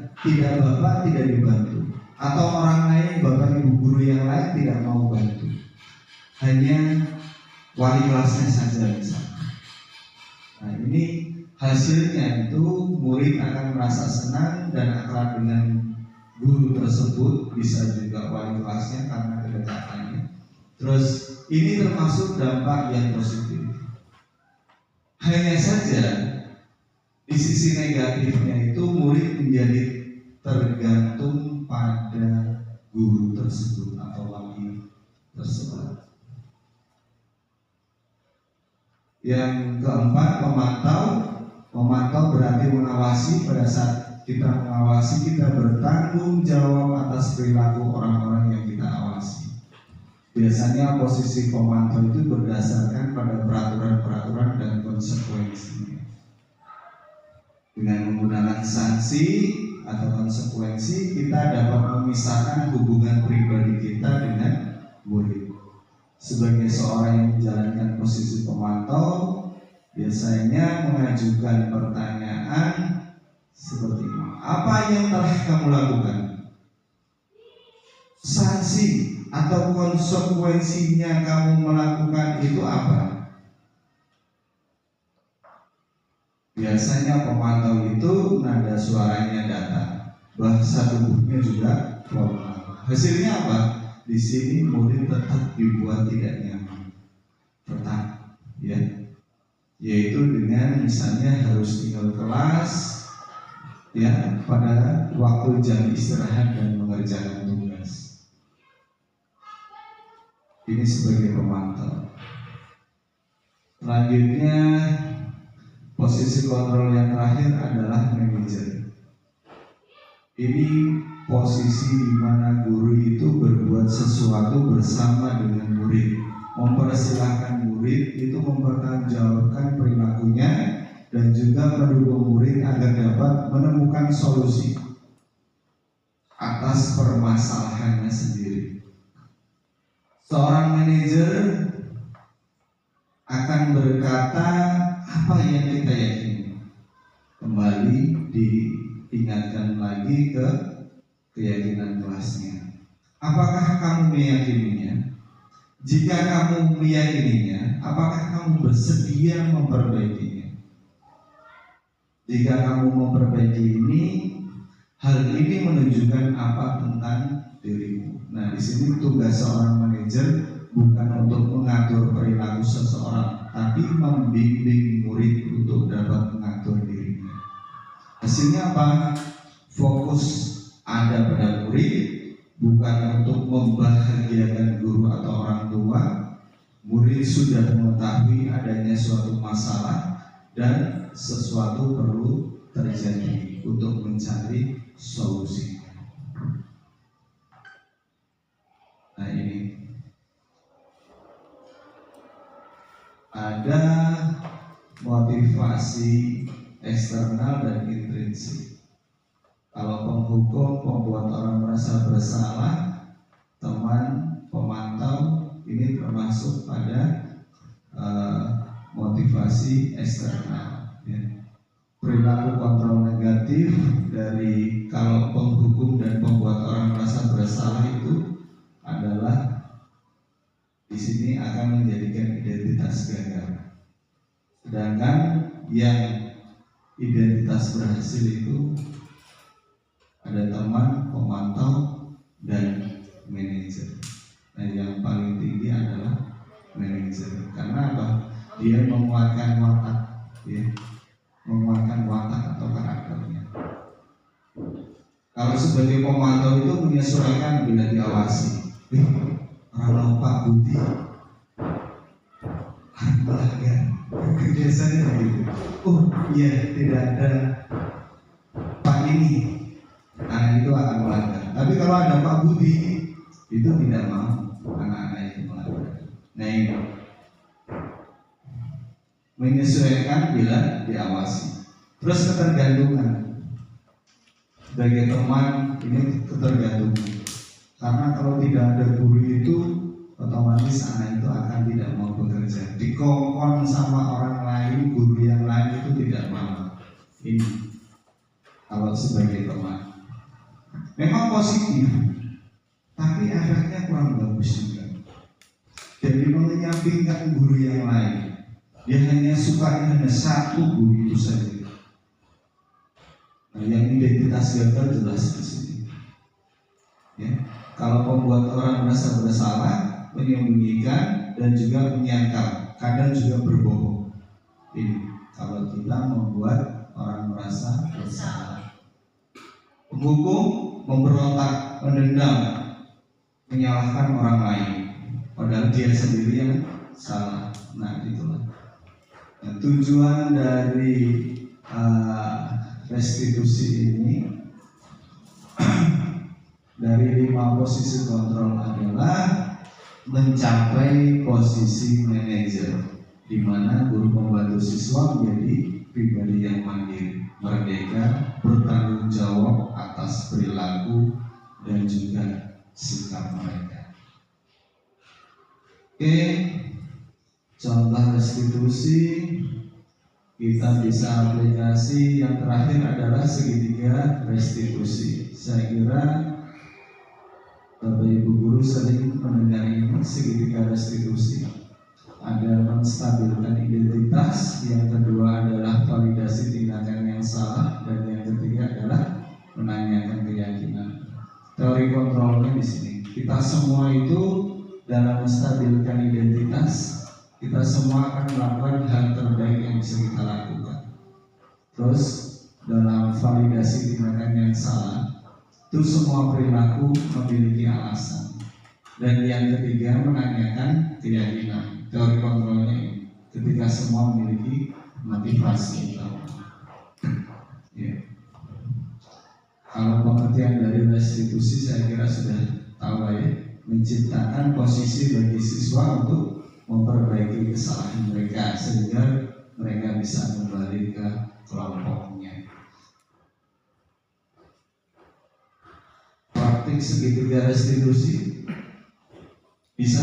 Bapak tidak dibantu. Atau orang lain, Bapak Ibu guru yang lain tidak mau bantu. Hanya wali kelasnya saja misalnya. Nah ini hasilnya itu murid akan merasa senang dan akrab dengan guru tersebut, bisa juga wali kelasnya karena kedekatannya. Terus ini termasuk dampak yang positif. Hanya saja di sisi negatifnya itu murid menjadi tergantung pada guru tersebut atau wali tersebut. Yang keempat, memantau berarti mengawasi. Pada saat kita mengawasi, kita bertanggung jawab atas perilaku orang-orang yang kita awasi. Biasanya posisi pemantau itu berdasarkan pada peraturan-peraturan dan konsekuensinya. Dengan menggunakan sanksi atau konsekuensi, kita dapat memisahkan hubungan pribadi kita dengan murid. Sebagai seorang yang menjalankan posisi pemantau, biasanya mengajukan pertanyaan seperti ini. Apa yang telah kamu lakukan? Sanksi atau konsekuensinya kamu melakukan itu apa? Biasanya pemantau itu nada suaranya datar, bahasa tubuhnya juga formal. Hasilnya apa? Di sini murid tetap dibuat tidak nyaman, tetap, ya, yaitu dengan misalnya harus tinggal kelas, ya, pada waktu jam istirahat dan mengerjakan tugas. Ini sebagai pemantau. Selanjutnya, posisi kontrol yang terakhir adalah manajer. Ini posisi di mana guru itu berbuat sesuatu bersama dengan murid, mempersilahkan murid itu mempertanggungjawabkan perilakunya dan juga mendukung murid agar dapat menemukan solusi atas permasalahannya sendiri. Seorang manajer akan berkata apa yang kita yakini. Kembali diingatkan lagi ke keyakinan kelasnya. Apakah kamu meyakininya? Jika kamu meyakininya, apakah kamu bersedia memperbaikinya? Jika kamu memperbaiki ini, hal ini menunjukkan apa tentang dirimu. Nah, di sini tugas seorang manajer bukan untuk mengatur perilaku seseorang, tapi membimbing murid untuk dapat mengatur dirinya. Hasilnya apa? Fokus ada pada murid, bukan untuk membahagiakan guru atau orang tua. Murid sudah mengetahui adanya suatu masalah dan sesuatu perlu terjadi untuk mencari solusi. Nah ini ada motivasi eksternal dan intrinsik. Kalau penghukum membuat orang merasa bersalah, teman pemantau ini termasuk pada motivasi eksternal. Ya. Perilaku kontrol negatif dari kalau penghukum dan pembuat orang merasa bersalah itu adalah di sini akan menjadikan identitas gagal. Sedangkan yang identitas berhasil itu ada teman, pemantau, dan manajer. Nah, yang paling tinggi adalah manajer. Karena menguatkan watak, ya, menguatkan watak atau karakternya. Kalau sebagai pemantau itu menyesuaikan bila diawasi. Orang Pak Budi, pelanggan, biasanya gitu. Oh iya, tidak ada Pak ini, nah itu akan melanggar. Tapi kalau ada Pak Budi, itu tidak mau anak-anak itu melanggar. Nah ini menyesuaikan bila diawasi. Terus ketergantungan. Sebagai teman ini ketergantungan. Karena kalau tidak ada guru itu, otomatis anak itu akan tidak mau bekerja. Dikongkon sama orang lain, guru yang lain itu tidak mau. Ini kalau sebagai teman. Memang positif, tapi efeknya kurang bagus juga. Jadi menyampingkan guru yang lain. Dia hanya sukanya hanya satu guru itu saja. Nah, yang identitas gagal jelas di sini. Ya, kalau membuat orang merasa bersalah, menyembunyikan dan juga menyangkal, kadang juga berbohong. Ini kalau kita membuat orang merasa bersalah. Penghukum, memberontak, mendendam, menyalahkan orang lain, padahal dia sendiri yang salah. Nah, itulah. Nah, tujuan dari restitusi ini dari 5 posisi kontrol adalah mencapai posisi manajer, di mana guru membantu siswa menjadi pribadi yang mandiri, merdeka, bertanggung jawab atas perilaku dan juga sikap mereka. Oke, contoh restitusi kita bisa aplikasi. Yang terakhir adalah segitiga restitusi. Saya kira Bapak Ibu guru sering mendengar ini, segitiga restitusi. Ada menstabilkan identitas, yang kedua adalah validasi tindakan yang salah, dan yang ketiga adalah menanyakan keyakinan. Teori kontrolnya di sini. Kita semua itu dalam menstabilkan identitas, kita semua akan melakukan hal terbaik yang bisa kita lakukan. Terus dalam validasi tindakan yang salah, itu semua perilaku memiliki alasan. Dan yang ketiga menanyakan keyakinan. Teori kontrolnya ini, ketika semua memiliki motivasi. Ya. Kalau pengertian dari restitusi saya kira sudah tahu ya, menciptakan posisi bagi siswa untuk memperbaiki kesalahan mereka sehingga mereka bisa kembali ke kelompoknya. Praktik segitiga restitusi bisa?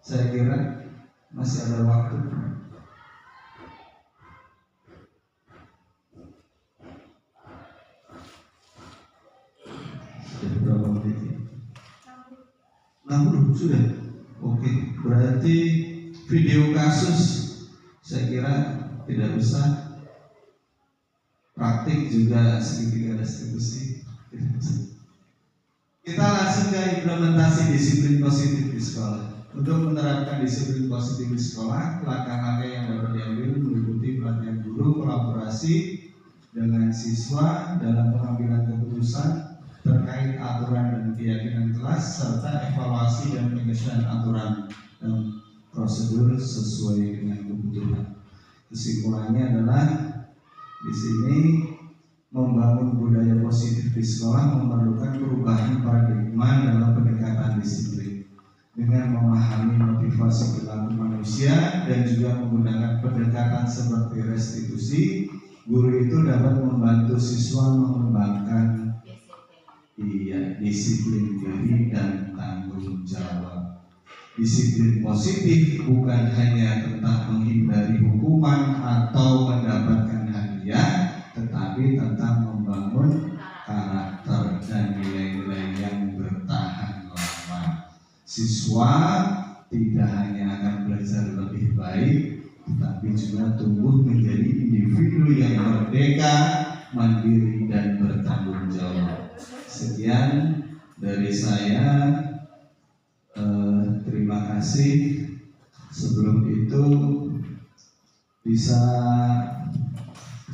Saya kira masih ada waktu. Sudah berapa menit? 60 sudah. Oke, berarti video kasus saya kira tidak usah. Praktik juga segitiga restitusi. Kita langsung ke implementasi disiplin positif di sekolah. Untuk menerapkan disiplin positif di sekolah, langkah-langkah yang dapat diambil meliputi pelatihan guru, kolaborasi dengan siswa dalam pengambilan keputusan terkait aturan dan keyakinan kelas, serta evaluasi dan penyusunan aturan dan prosedur sesuai dengan kebutuhan. Kesimpulannya adalah di sini membangun budaya positif di sekolah memerlukan perubahan paradigma dalam pendekatan disiplin dengan memahami motivasi perilaku manusia dan juga menggunakan pendekatan seperti restitusi. Guru itu dapat membantu siswa mengembangkan disiplin diri dan tanggung jawab. Disiplin positif bukan hanya tentang menghindari hukuman atau mendapatkan hadiah, tetapi tentang membangun karakter dan nilai-nilai yang bertahan lama. Siswa tidak hanya akan belajar lebih baik, tetapi juga tumbuh menjadi individu yang merdeka, mandiri, dan bertanggung jawab. Sekian dari saya. Terima kasih. Sebelum itu bisa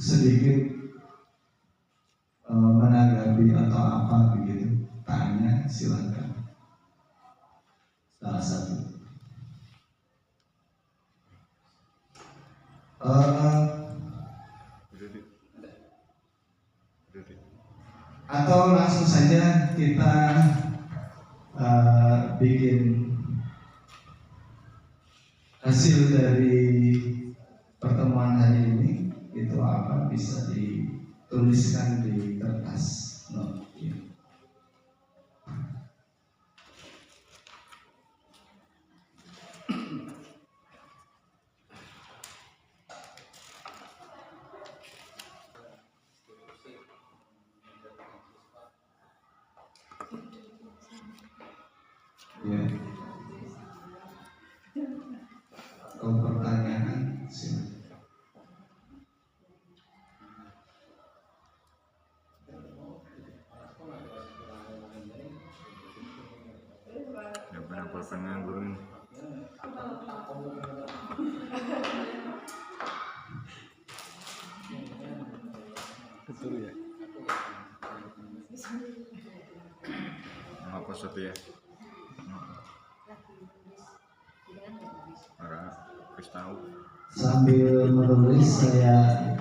sedikit menanggapi atau apa begitu, tanya silakan. Salah satu. Atau langsung saja kita bikin hasil dari pertemuan hari ini itu apa, bisa dituliskan di kertas note. Ya. Kalau pertanyaan silakan. Yang pernah pertanyaan guru ini. Betul ya. Apa satu ya? Para tahu. Sambil menulis saya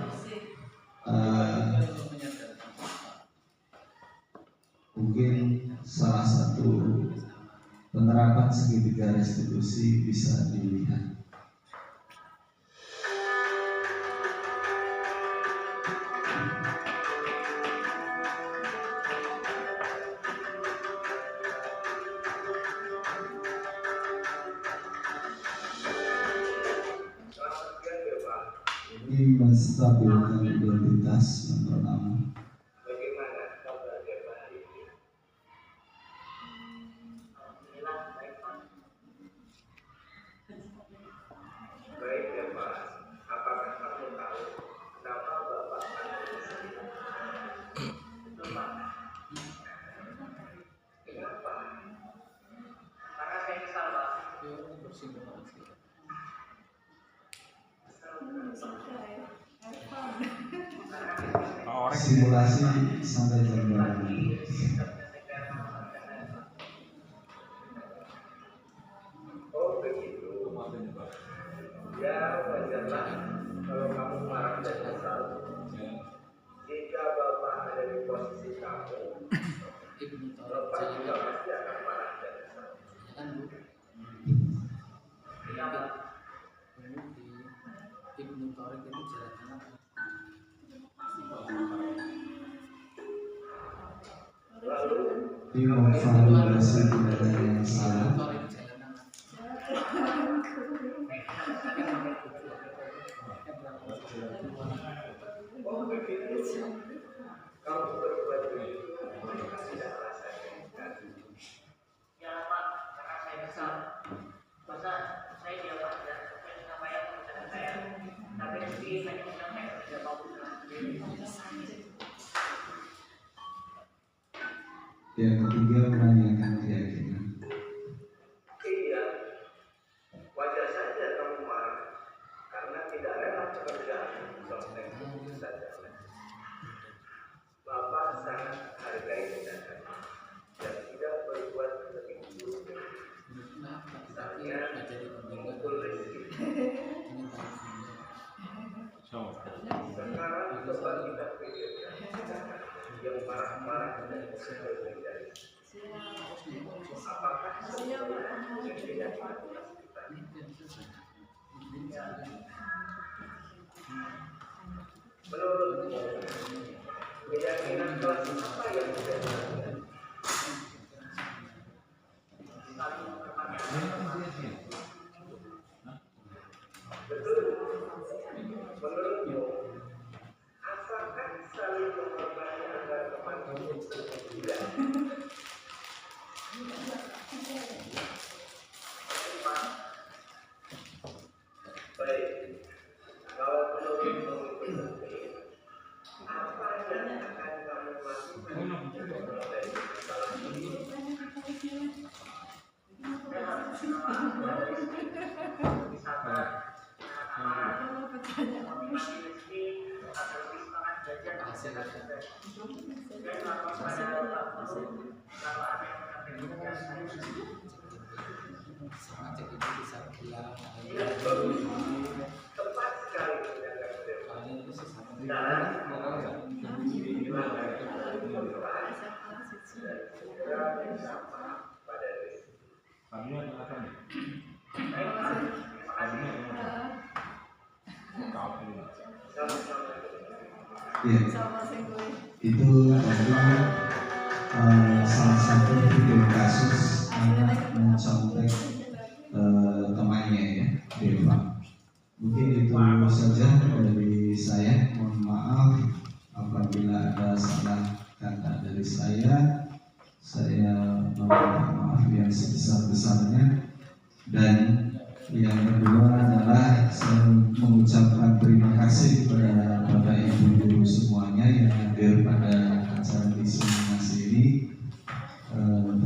mungkin salah satu penerapan segitiga restitusi bisa dilihat. Ini menstabilkan identitas menurut nama. Bagaimana kabarnya Pak hari ini? Baik ya Pak, apakah kamu tahu nama Bapak Anda sendiri? Itu Pak. Kenapa? Karena saya kesal Pak. Simulasi sampai jam berapa? Oh begitu. Ya wajarlah kalau kamu marah dan kesal. Jika Bapak ada di posisi kamu, Bapak juga pasti akan marah dan kesal. Kenapa? Lalu Mengevaluasi tindakan yang salah. oh begitu. Kamu berbuat begitu, mereka tidak rasakan. Ya Pak, karena saya kesal. Masa saya diam aja, saya sampaikan kepada saya. Tapi nanti saya bilang saya tidak mau pulang sendiri. Yang ketiga, menanyakan keyakinan. Iya, wajar saja kamu marah karena tidak rela pekerjaan sampai itu saja. Bapak sangat hargai tindakan dan tidak berbuat lebih buruk. Misalnya memukul rezeki. Sekarang coba kita pikirkan yang marah-marah dan berbeda. Apakah semuanya yang tidak pantas kita? Menurutmu, keyakinan kelas apa yang tidak benar? Betul. Menurutmu, apakah saling menghormati antar teman itu tidak? Baik, kalau menurutmu itu penting, apa yang akan kamu lakukan untuk memperbaiki masalah ini? Tepat sekali menjaga kedepan. Dan inilah dan segera bersama pada rezeki. Sama-sama. Ya, itu adalah salah satu video kasus anak mencontek temannya ya, Deva. Mungkin itu saja dari saya. Mohon maaf apabila ada salah kata dari saya. Saya meminta maaf yang sebesar-besarnya. Dan yang kedua adalah saya mengucapkan terima kasih kepada Bapak Ibu guru semuanya yang hadir pada acara diseminasi ini.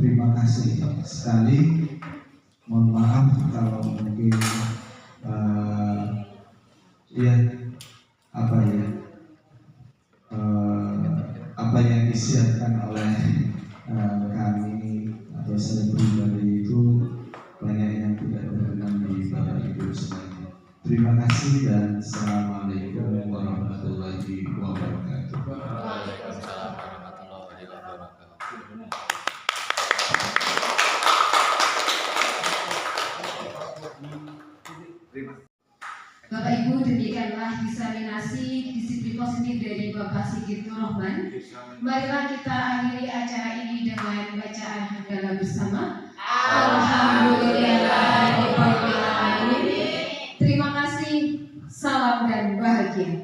Terima kasih sekali. Mohon maaf kalau mungkin apa yang disiapkan oleh kami atau saya pribadi itu banyak yang tidak berkenan di Bapak Ibu semuanya. Terima kasih dan Assalamualaikum warahmatullahi wabarakatuh. Waalaikumsalam warahmatullahi wabarakatuh. Bapak Ibu, demikianlah diseminasi disiplin positif dari Bapak Sigit Nur Rahman. Marilah kita akhiri acara ini dengan bacaan hamdalah bersama. Alhamdulillahirobbilalamin. Terima kasih, salam dan bahagia.